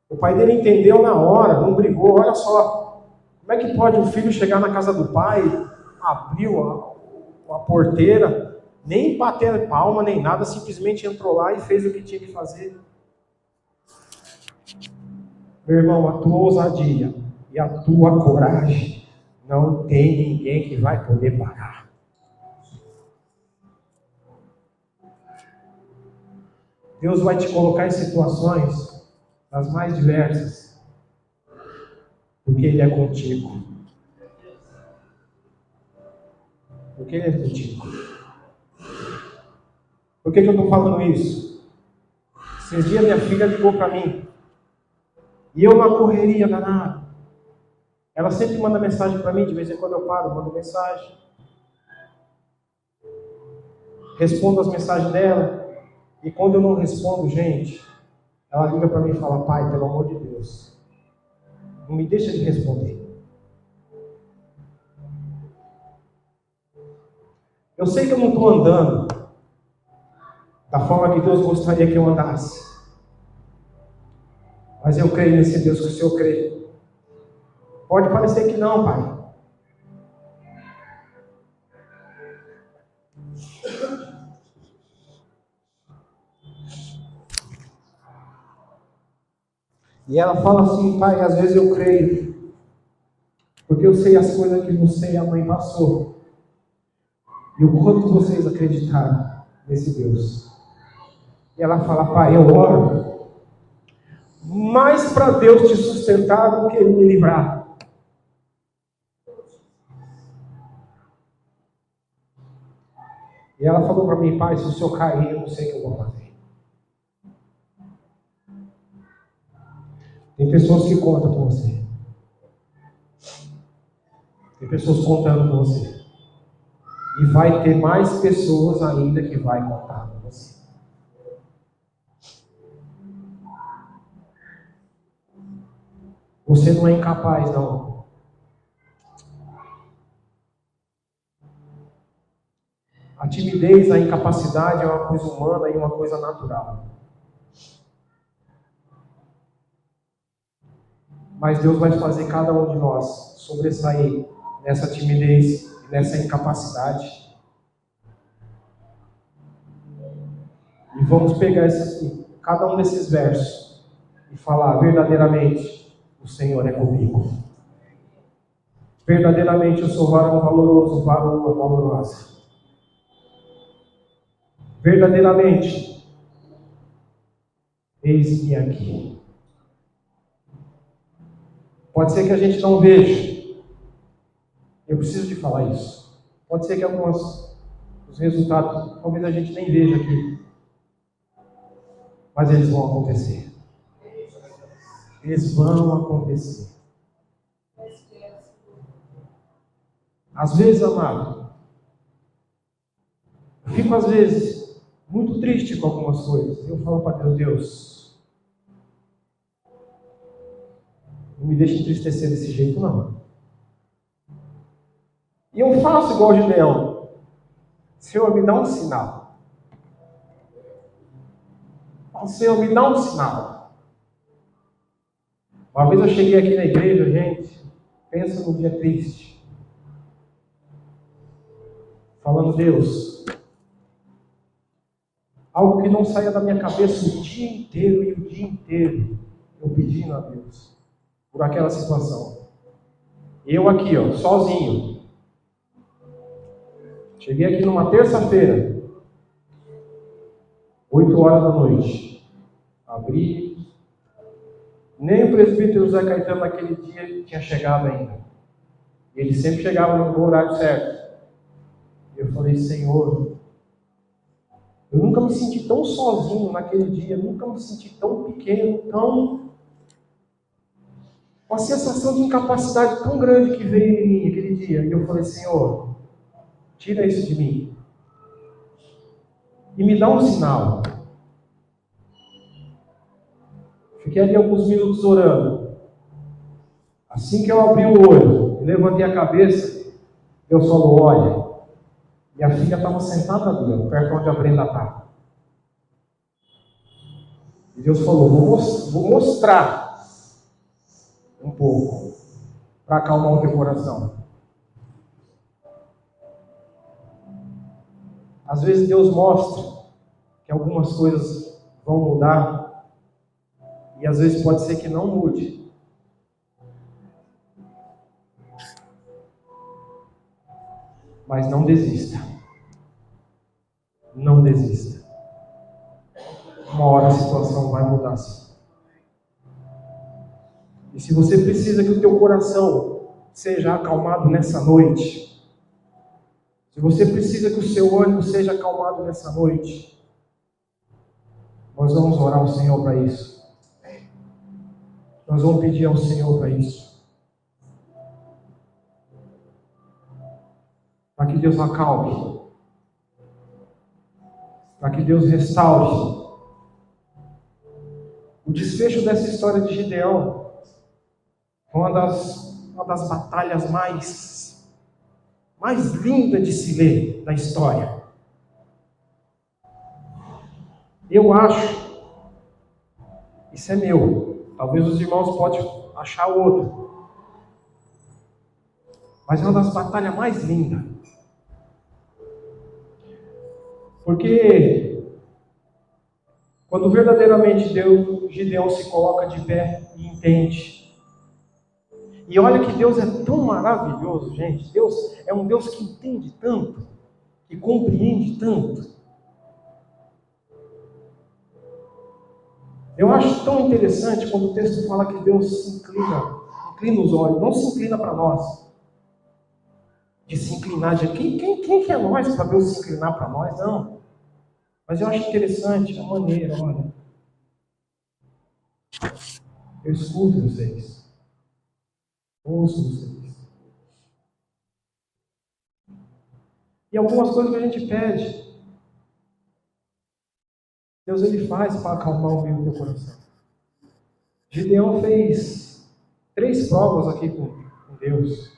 o pai dele entendeu na hora, não brigou. Olha só, como é que pode um filho chegar na casa do pai, abriu a porteira, nem bater palma, nem nada, simplesmente entrou lá e fez o que tinha que fazer. Meu irmão, a tua ousadia e a tua coragem, não tem ninguém que vai poder parar. Deus vai te colocar em situações das mais diversas. Porque Ele é contigo. Porque Ele é contigo. Por que eu estou falando isso? Esses dias minha filha ligou para mim. E eu na correria danada. Ela sempre manda mensagem para mim, de vez em quando eu paro, mando mensagem. Respondo as mensagens dela. E quando eu não respondo, gente, ela liga para mim e fala: pai, pelo amor de Deus, não me deixa de responder. Eu sei que eu não estou andando da forma que Deus gostaria que eu andasse. Mas eu creio nesse Deus que o Senhor crê. Pode parecer que não, pai. E ela fala assim: pai, às vezes eu creio, porque eu sei as coisas que você e a mãe passou. E o quanto vocês acreditaram nesse Deus. E ela fala: pai, eu oro mais para Deus te sustentar do que Ele me livrar. E ela falou para mim: pai, se o senhor cair, eu não sei o que eu vou fazer. Tem pessoas que contam com você. Tem pessoas contando com você. E vai ter mais pessoas ainda que vai contar com você. Você não é incapaz, não. A timidez, a incapacidade é uma coisa humana e uma coisa natural. Mas Deus vai fazer cada um de nós sobressair nessa timidez e nessa incapacidade. E vamos pegar cada um desses versos e falar: verdadeiramente o Senhor é comigo. Verdadeiramente eu sou varão valoroso, varoa valorosa. Verdadeiramente, eis-me aqui. Pode ser que a gente não veja. Eu preciso de falar isso. Pode ser que os resultados, talvez a gente nem veja aqui. Mas eles vão acontecer. Eles vão acontecer. Às vezes, amado, eu fico às vezes muito triste com algumas coisas. Eu falo para Deus: Deus, não me deixe entristecer desse jeito, não. E eu faço igual o Gideão: Senhor, me dá um sinal. Senhor, me dá um sinal. Uma vez eu cheguei aqui na igreja, gente, pensa num dia triste. Falando: Deus, algo que não saia da minha cabeça o dia inteiro e o dia inteiro, eu pedindo a Deus por aquela situação. Eu aqui, sozinho. Cheguei aqui numa terça-feira, 8 horas da noite. Abri. Nem o presbítero José Caetano naquele dia tinha chegado ainda. Ele sempre chegava no horário certo. Eu falei: Senhor, eu nunca me senti tão sozinho naquele dia, nunca me senti tão pequeno, uma sensação de incapacidade tão grande que veio em mim aquele dia. E eu falei: Senhor, tira isso de mim. E me dá um sinal. Fiquei ali alguns minutos orando. Assim que eu abri o olho e levantei a cabeça, Deus falou: olha, minha filha estava sentada ali, perto onde a Brenda está. E Deus falou: vou mostrar um pouco para acalmar o teu coração. Às vezes Deus mostra que algumas coisas vão mudar. E às vezes pode ser que não mude. Mas não desista. Não desista. Uma hora a situação vai mudar sim. se você precisa que o teu coração seja acalmado nessa noite, se você precisa que o seu ânimo seja acalmado nessa noite, nós vamos orar ao Senhor para isso. Nós vamos pedir ao Senhor para isso. Para que Deus acalme. Para que Deus restaure. O desfecho dessa história de Gideão foi uma das batalhas mais lindas de se ler na história. Eu acho, isso é meu, talvez os irmãos possam achar outro, mas é uma das batalhas mais lindas. Porque quando verdadeiramente Gideão se coloca de pé e entende. E olha que Deus é tão maravilhoso, gente. Deus é um Deus que entende tanto, que compreende tanto. Eu acho tão interessante quando o texto fala que Deus se inclina os olhos, não se inclina para nós. De se inclinar, quem que é nós para Deus se inclinar para nós? Não. Mas eu acho interessante a maneira, olha. Eu escuto vocês. Ouço vocês. E algumas coisas que a gente pede, Deus ele faz para acalmar o meio do teu coração. Gideão fez 3 provas aqui com Deus.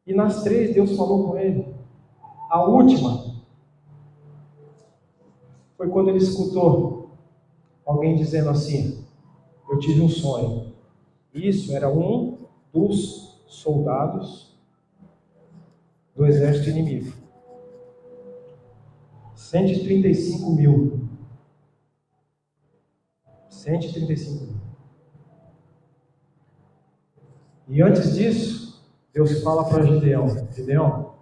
E nas 3 Deus falou com ele. A última foi quando ele escutou alguém dizendo assim: eu tive um sonho. Isso era um dos soldados do exército inimigo. 135 mil. 135 mil. E antes disso, Deus fala para Gideão: Gideão,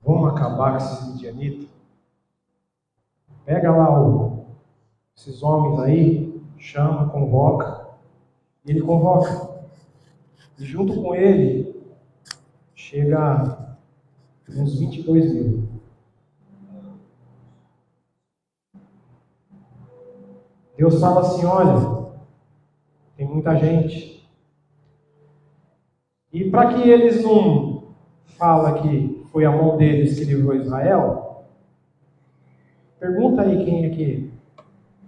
vamos acabar com esses midianitas? Pega lá esses homens aí, chama, convoca. E ele convoca. E junto com ele, chega uns 22 mil. Deus fala assim: olha, tem muita gente. E para que eles não falem que foi a mão deles que livrou Israel, pergunta aí quem é que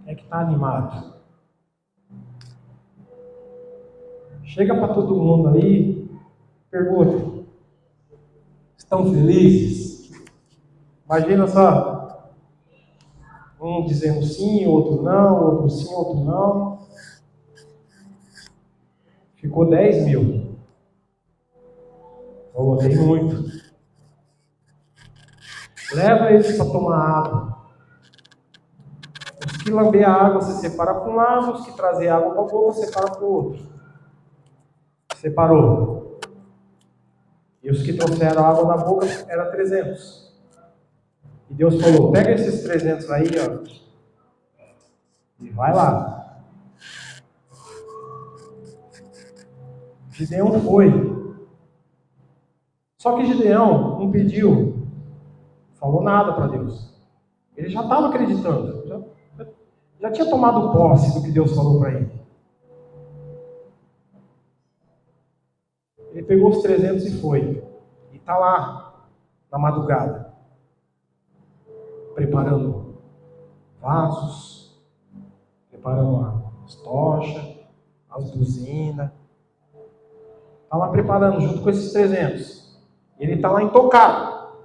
está animado. Chega para todo mundo aí, pergunta: estão felizes? Imagina só, um dizendo sim, outro não, outro sim, outro não. Ficou 10 mil. Eu botei muito. Leva eles para tomar água. Os que lamber a água, você separa para um lado. Os que trazer água para a boca, você separa para o outro. Separou. E os que trouxeram água na boca, era 300. E Deus falou: pega esses 300 aí, ó, e vai lá. Gideão foi. Só que Gideão não pediu, falou nada para Deus. Ele já estava acreditando, já tinha tomado posse do que Deus falou para ele. Ele pegou os 300 e foi. E está lá, na madrugada, preparando vasos, preparando as tochas, as buzinas. Está lá preparando junto com esses 300. Ele está lá intocado.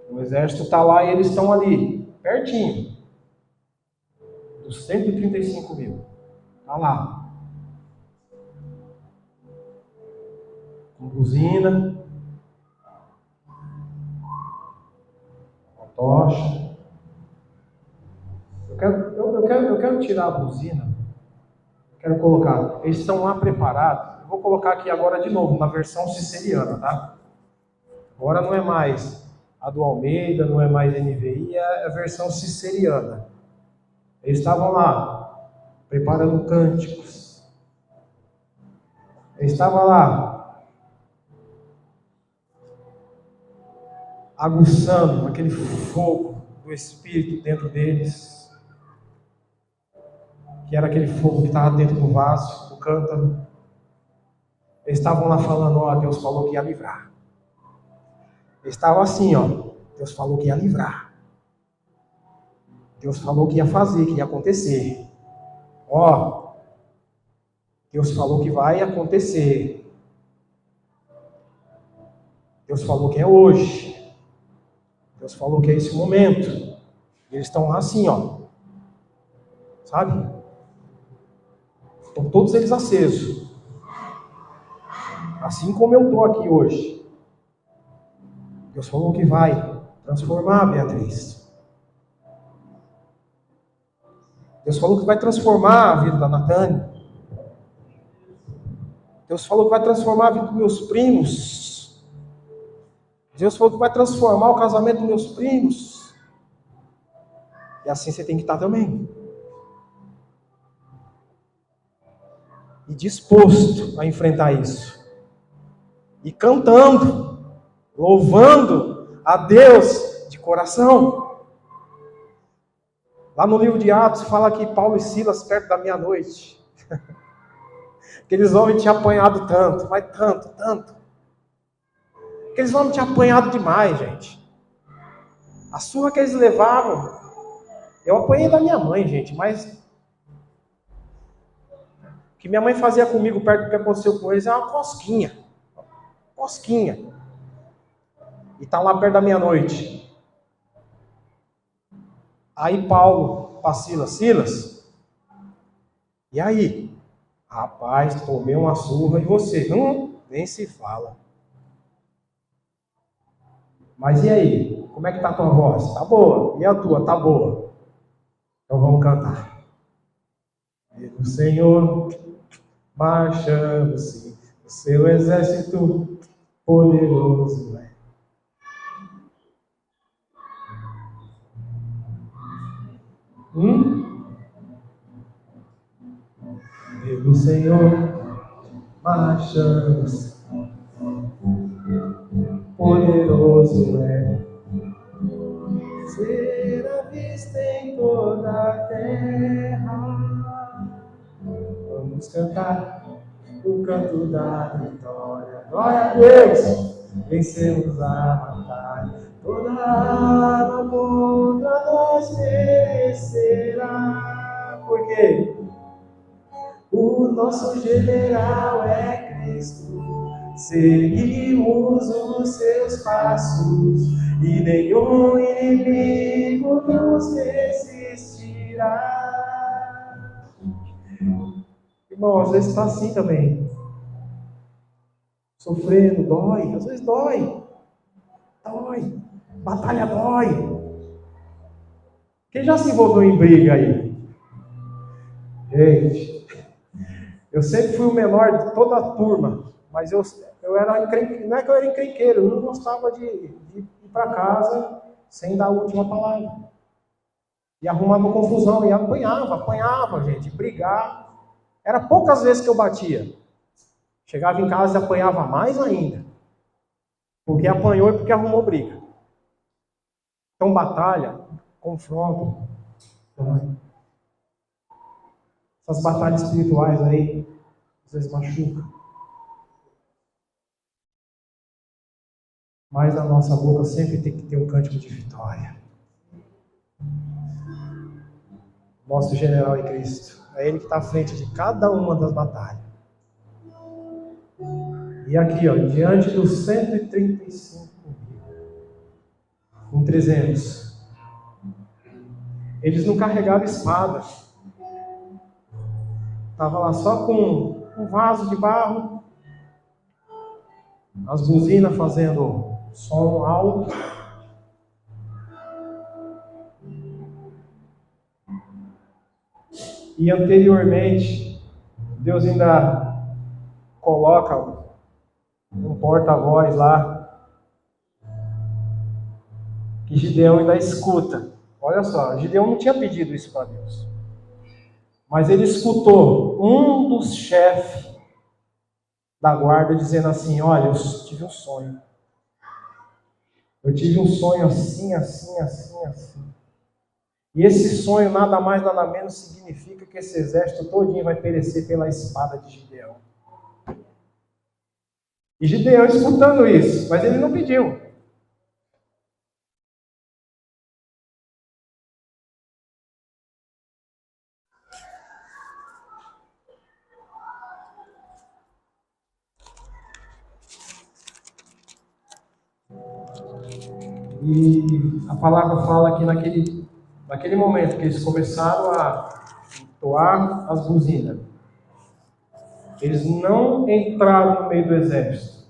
O exército está lá e eles estão ali, pertinho. Dos 135 mil. Está lá. Com buzina. Com tocha. Eu quero tirar a buzina. Quero colocar. Eles estão lá preparados. Eu vou colocar aqui agora de novo, na versão siciliana, tá? Agora não é mais a do Almeida, não é mais NVI, é a versão ciceriana. Eles estavam lá, preparando cânticos. Eles estavam lá, aguçando aquele fogo do Espírito dentro deles, que era aquele fogo que estava dentro do vaso, do cântaro. Eles estavam lá falando, ó, Deus falou que ia livrar. Eles estavam assim, ó, Deus falou que ia livrar. Deus falou que ia fazer, que ia acontecer. Ó, Deus falou que vai acontecer. Deus falou que é hoje. Deus falou que é esse momento. E eles estão lá assim, ó. Sabe? Estão todos eles acesos. Assim como eu estou aqui hoje. Deus falou que vai transformar a Beatriz. Deus falou que vai transformar a vida da Natânia. Deus falou que vai transformar a vida dos meus primos. Deus falou que vai transformar o casamento dos meus primos. E assim você tem que estar também. E disposto a enfrentar isso. E cantando, louvando a Deus de coração. Lá no livro de Atos fala que Paulo e Silas perto da meia-noite. Aqueles homens tinham apanhado tanto, mas tanto. Aqueles homens tinham apanhado demais, gente. A surra que eles levavam, eu apanhei da minha mãe, gente, mas o que minha mãe fazia comigo perto do que aconteceu com eles é uma cosquinha. E tá lá perto da meia-noite. Aí Paulo para Silas, e aí? Rapaz, tomei uma surra e você? Nem se fala. Mas e aí? Como é que tá a tua voz? Tá boa. E a tua? Tá boa. Então vamos cantar. E o Senhor marchando-se, o seu exército poderoso é. E o Senhor marchando-se, poderoso é. Será vista em toda a terra. Vamos cantar o canto da vitória. Glória a Deus! Vencemos a batalha. Toda arma contra nós perecerá. Por quê? O nosso general é Cristo. Seguimos os seus passos e nenhum inimigo nos resistirá. Irmão, às vezes está assim também. Sofrendo, dói. Às vezes dói. Batalha dói. Quem já se envolveu em briga aí? Gente, eu sempre fui o menor de toda a turma. Mas eu era encrenqueiro. Não é que eu era encrenqueiro, eu não gostava de ir para casa sem dar a última palavra. E arrumava confusão, e apanhava, gente, brigar. Era poucas vezes que eu batia. Chegava em casa e apanhava mais ainda. Porque apanhou e porque arrumou briga. Então, batalha, confronto. Essas batalhas espirituais aí, às vezes machucam. Mas na nossa boca sempre tem que ter um cântico de vitória. Nosso general é Cristo. É Ele que está à frente de cada uma das batalhas. E aqui, ó, diante dos 135 mil, com 300, eles não carregavam espada. Estava lá só com um vaso de barro, as buzinas fazendo som alto. E anteriormente, Deus ainda coloca um porta-voz lá, que Gideão ainda escuta. Olha só, Gideão não tinha pedido isso para Deus. Mas ele escutou um dos chefes da guarda dizendo assim: olha, eu tive um sonho. Eu tive um sonho assim, assim, assim, assim. E esse sonho nada mais, nada menos significa que esse exército todinho vai perecer pela espada de Gideão. E Gideão escutando isso, mas ele não pediu. E a palavra fala que naquele momento que eles começaram a toar as buzinas, eles não entraram no meio do exército.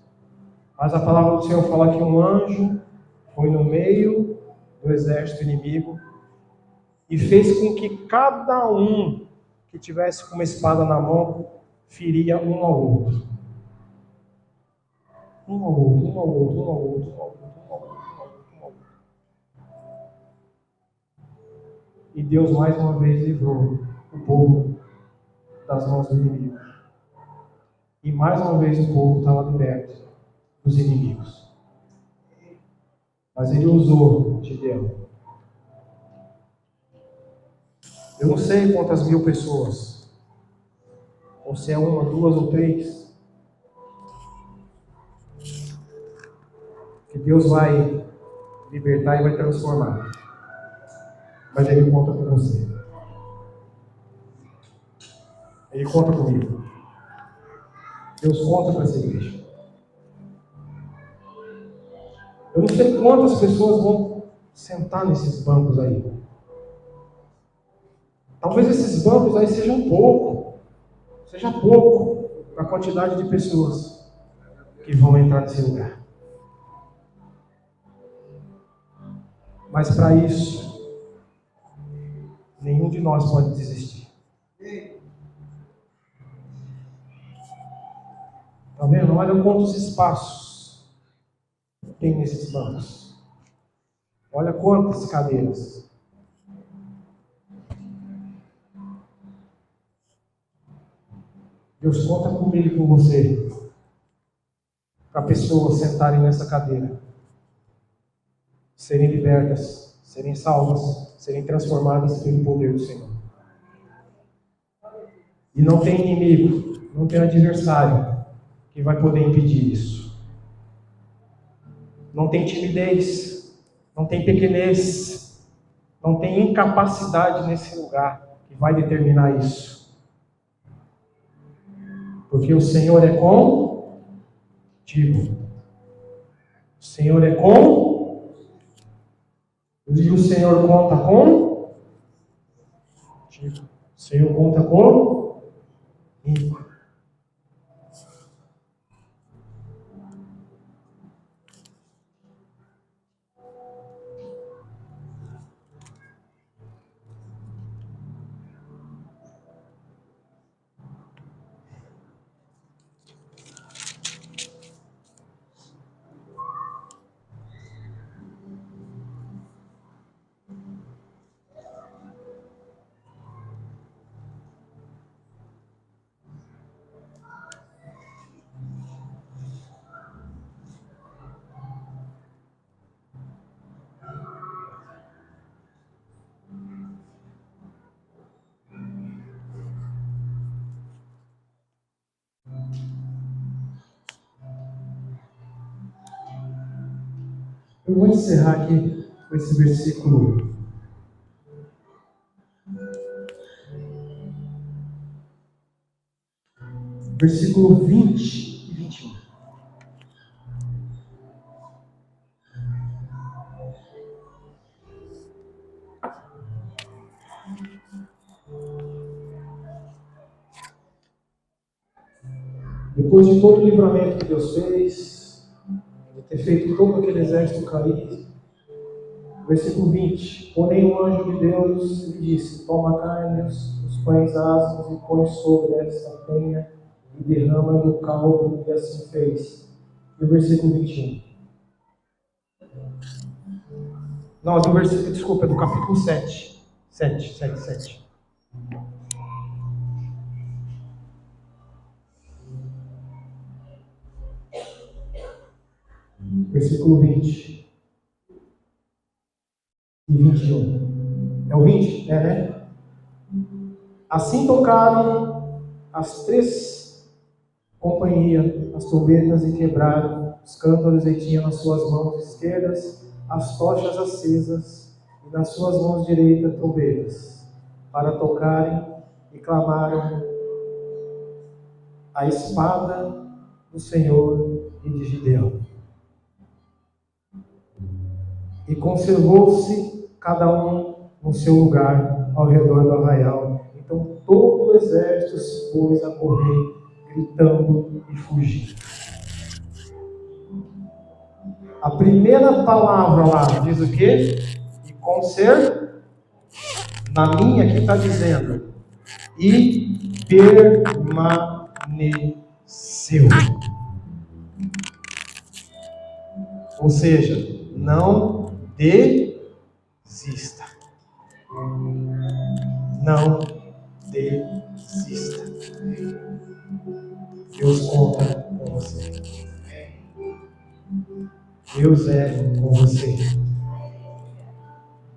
Mas a palavra do Senhor fala que um anjo foi no meio do exército inimigo e fez com que cada um que tivesse com uma espada na mão feria um ao outro. Um ao outro, um ao outro, um ao outro, um ao outro, um ao outro, um ao outro, um ao outro. E Deus mais uma vez livrou o povo das mãos do inimigo. E mais uma vez o povo estava liberto dos inimigos. Mas ele usou Gideão. Eu não sei quantas mil pessoas, ou se é uma, duas ou três, que Deus vai libertar e vai transformar. Mas Ele conta com você. Ele conta comigo. Deus conta com essa igreja. Eu não sei quantas pessoas vão sentar nesses bancos aí. Talvez esses bancos aí sejam pouco. Seja pouco para a quantidade de pessoas que vão entrar nesse lugar. Mas para isso, nenhum de nós pode desistir. Está vendo? Olha quantos espaços tem nesses bancos. Olha quantas cadeiras. Deus conta comigo e com você para pessoas sentarem nessa cadeira, serem libertas, serem salvas, serem transformadas pelo poder do Senhor. E não tem inimigo, não tem adversário que vai poder impedir isso. Não tem timidez, não tem pequenez, não tem incapacidade nesse lugar que vai determinar isso. Porque o Senhor é contigo. O Senhor é com. E o Senhor conta com. O Senhor conta com. Eu vou encerrar aqui com esse versículo. Versículo 20 e 21. Depois de todo o livramento que Deus fez, de ter feito todo aquele exército cair, versículo 20: porém o anjo de Deus lhe disse: toma carne, os pães asmos e põe sobre essa penha e derrama no caldo, e assim fez. E o versículo 21: Não, do versículo, desculpa, é do capítulo 7. 7. Versículo 20 e 21. É o 20? É, né? Assim tocaram as 3 companhias, as trombetas, e quebraram os cântaros, e tinham nas suas mãos esquerdas as tochas acesas, e nas suas mãos direitas trombetas, para tocarem, e clamaram a espada do Senhor e de Gideão. E conservou-se cada um no seu lugar ao redor do arraial. Então todo o exército se pôs a correr, gritando e fugindo. A primeira palavra lá diz o quê? E na minha aqui está dizendo, e permaneceu. Ou seja, não desista. Não desista. Deus conta com você. Deus é com você.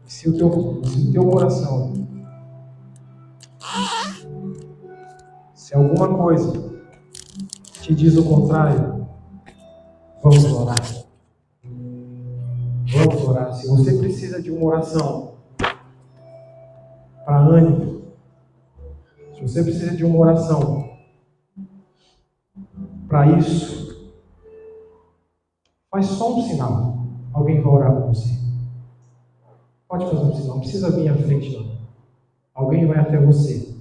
Se o teu coração, se alguma coisa te diz o contrário, vamos orar. Vamos orar. Se você precisa de uma oração para ânimo, se você precisa de uma oração para isso, faz só um sinal. Alguém vai orar por você. Pode fazer um sinal. Não precisa vir à frente, não. Alguém vai até você.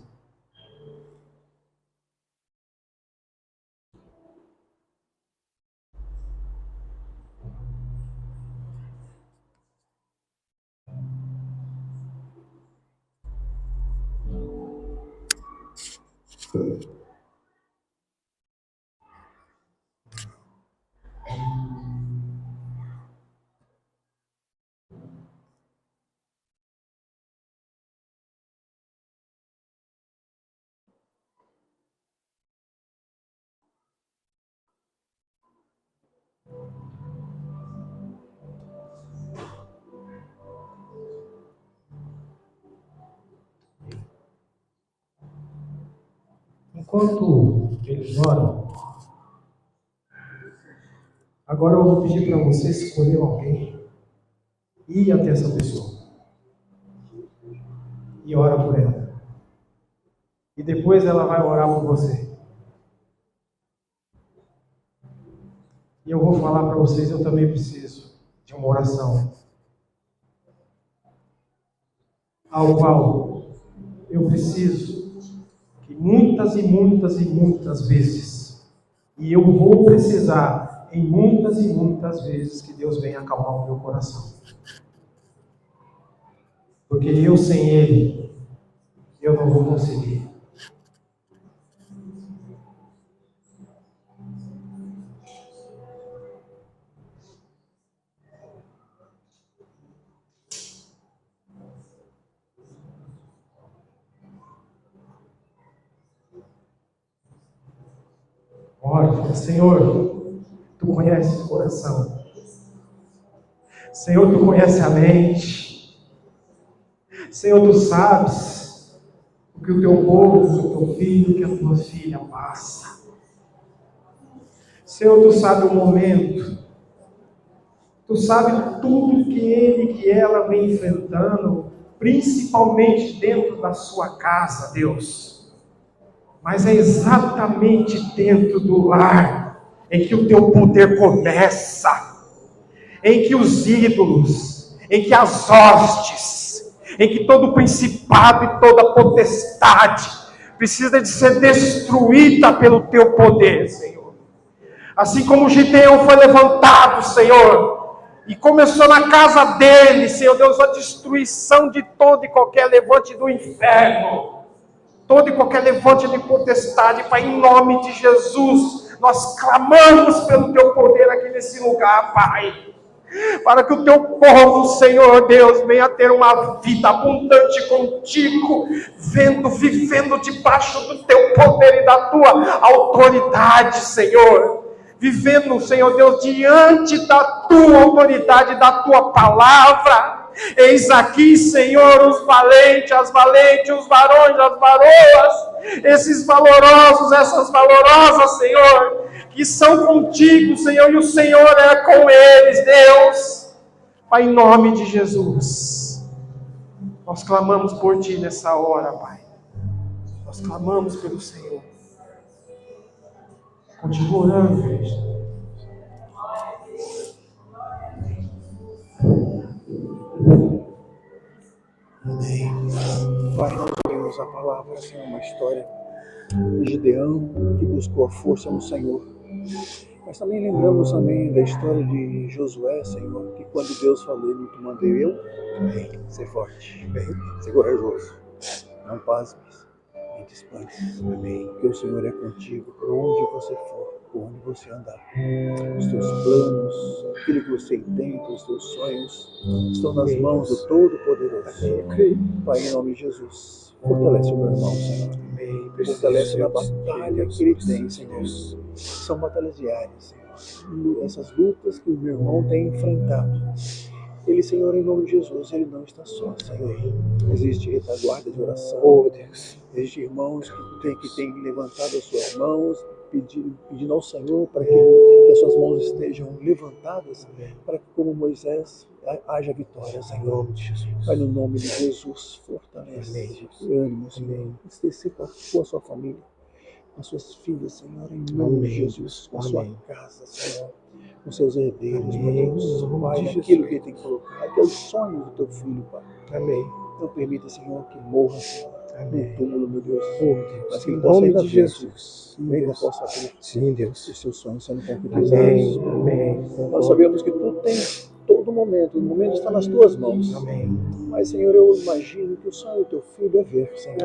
Enquanto eles oram, agora eu vou pedir para você escolher alguém e ir até essa pessoa e ora por ela. E depois ela vai orar por você. E eu vou falar para vocês, eu também preciso de uma oração, ao qual eu preciso que muitas vezes, e eu vou precisar em muitas vezes, que Deus venha acalmar o meu coração. Porque eu sem Ele, eu não vou conseguir. Ora, Senhor, Tu conheces o coração. Senhor, Tu conheces a mente. Senhor, Tu sabes o que o Teu povo, o Teu filho, o que a Tua filha passa. Senhor, Tu sabe o momento. Tu sabe tudo que ele, que ela vem enfrentando, principalmente dentro da sua casa, Deus. Mas é exatamente dentro do lar em que o teu poder começa, em que os ídolos, em que as hostes, em que todo principado e toda potestade precisa de ser destruída pelo teu poder, Senhor. Assim como Gideão foi levantado, Senhor, e começou na casa dele, Senhor Deus, a destruição de todo e qualquer levante do inferno, todo e qualquer levante de potestade. Pai, em nome de Jesus, nós clamamos pelo Teu poder aqui nesse lugar, Pai. para que o teu povo, Senhor Deus, venha ter uma vida abundante contigo, vivendo debaixo do teu poder e da tua autoridade, Senhor. Vivendo, Senhor Deus, diante da tua autoridade, da tua palavra. Eis aqui, Senhor, os valentes, as valentes, os varões, as varoas, esses valorosos, essas valorosas, Senhor, que são contigo, Senhor, e o Senhor é com eles, Deus. Pai, em nome de Jesus, nós clamamos por Ti nessa hora, Pai. Nós clamamos pelo Senhor. Continua orando, igreja. Amém. Pai, nós ouvimos a palavra, Senhor, uma história de Gideão que buscou a força no Senhor. Mas também lembramos também da história de Josué, Senhor, que quando Deus falou, não te mandei eu, bem, ser forte, bem, ser corajoso, não pasmes, nem te espantes, amém, porque o Senhor é contigo, por onde você for, por onde você andar. Os teus planos, aquilo que você intenta, os teus sonhos, estão nas mãos do Todo-Poderoso. Pai, em nome de Jesus, fortalece o meu irmão, Senhor. Fortalece na batalha que ele tem, Senhor. São batalhas diárias, Senhor. Essas lutas que o meu irmão tem enfrentado. Ele, Senhor, em nome de Jesus, ele não está só, Senhor. Existe retaguarda de oração. Oh, Deus. Existem irmãos que têm levantado as suas mãos, pedindo ao Senhor para que as suas mãos estejam levantadas, para que, como Moisés, haja vitória, Senhor. Em nome de Jesus. Pai, no nome de Jesus, fortalece. Ânimo, Senhor. Esteja com a sua família, com as suas filhas, Senhor, em nome de Jesus, com a sua casa, Senhor, com seus herdeiros, meu Deus, Pai, aquilo que ele tem que colocar, aquele sonho do teu filho, Pai. Amém. Não permita, Senhor, que morra, Senhor, no túmulo, meu Deus, mas que ele possa ir de Jesus, ainda possa abrir, sim, Deus, os seus sonhos sendo concretizados. Amém. Nós sabemos que tu tens todo momento, o momento está nas tuas mãos. Amém. Mas, Senhor, eu imagino que o sonho do teu filho é ver, Senhor,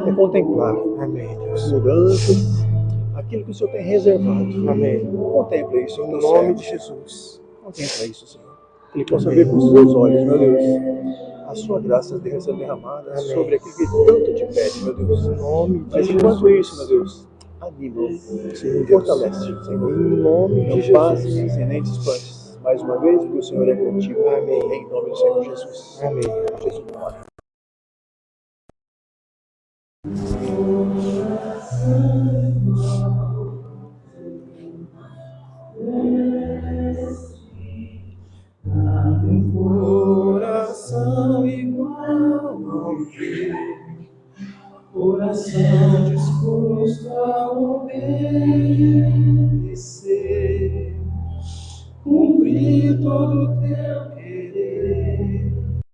é contemplar. Amém, Deus. Mudanças, aquilo que o Senhor tem reservado. Amém. Contempla isso em nome de Jesus. Contempla isso, Senhor. Que ele possa ver com os seus olhos, meu Deus, a sua graça deve ser derramada sobre aquilo que tanto te pede, meu Deus. Em nome de Jesus. Mas enquanto isso, meu Deus, anima, fortalece, Senhor. Em nome de Jesus. Não passes e nem te espantes. Mais uma vez, porque o Senhor é contigo. Amém. Em nome do Senhor Jesus. Amém. Jesus, amém. Coração igual ao teu, coração disposto a obedecer, cumprir todo o teu querer.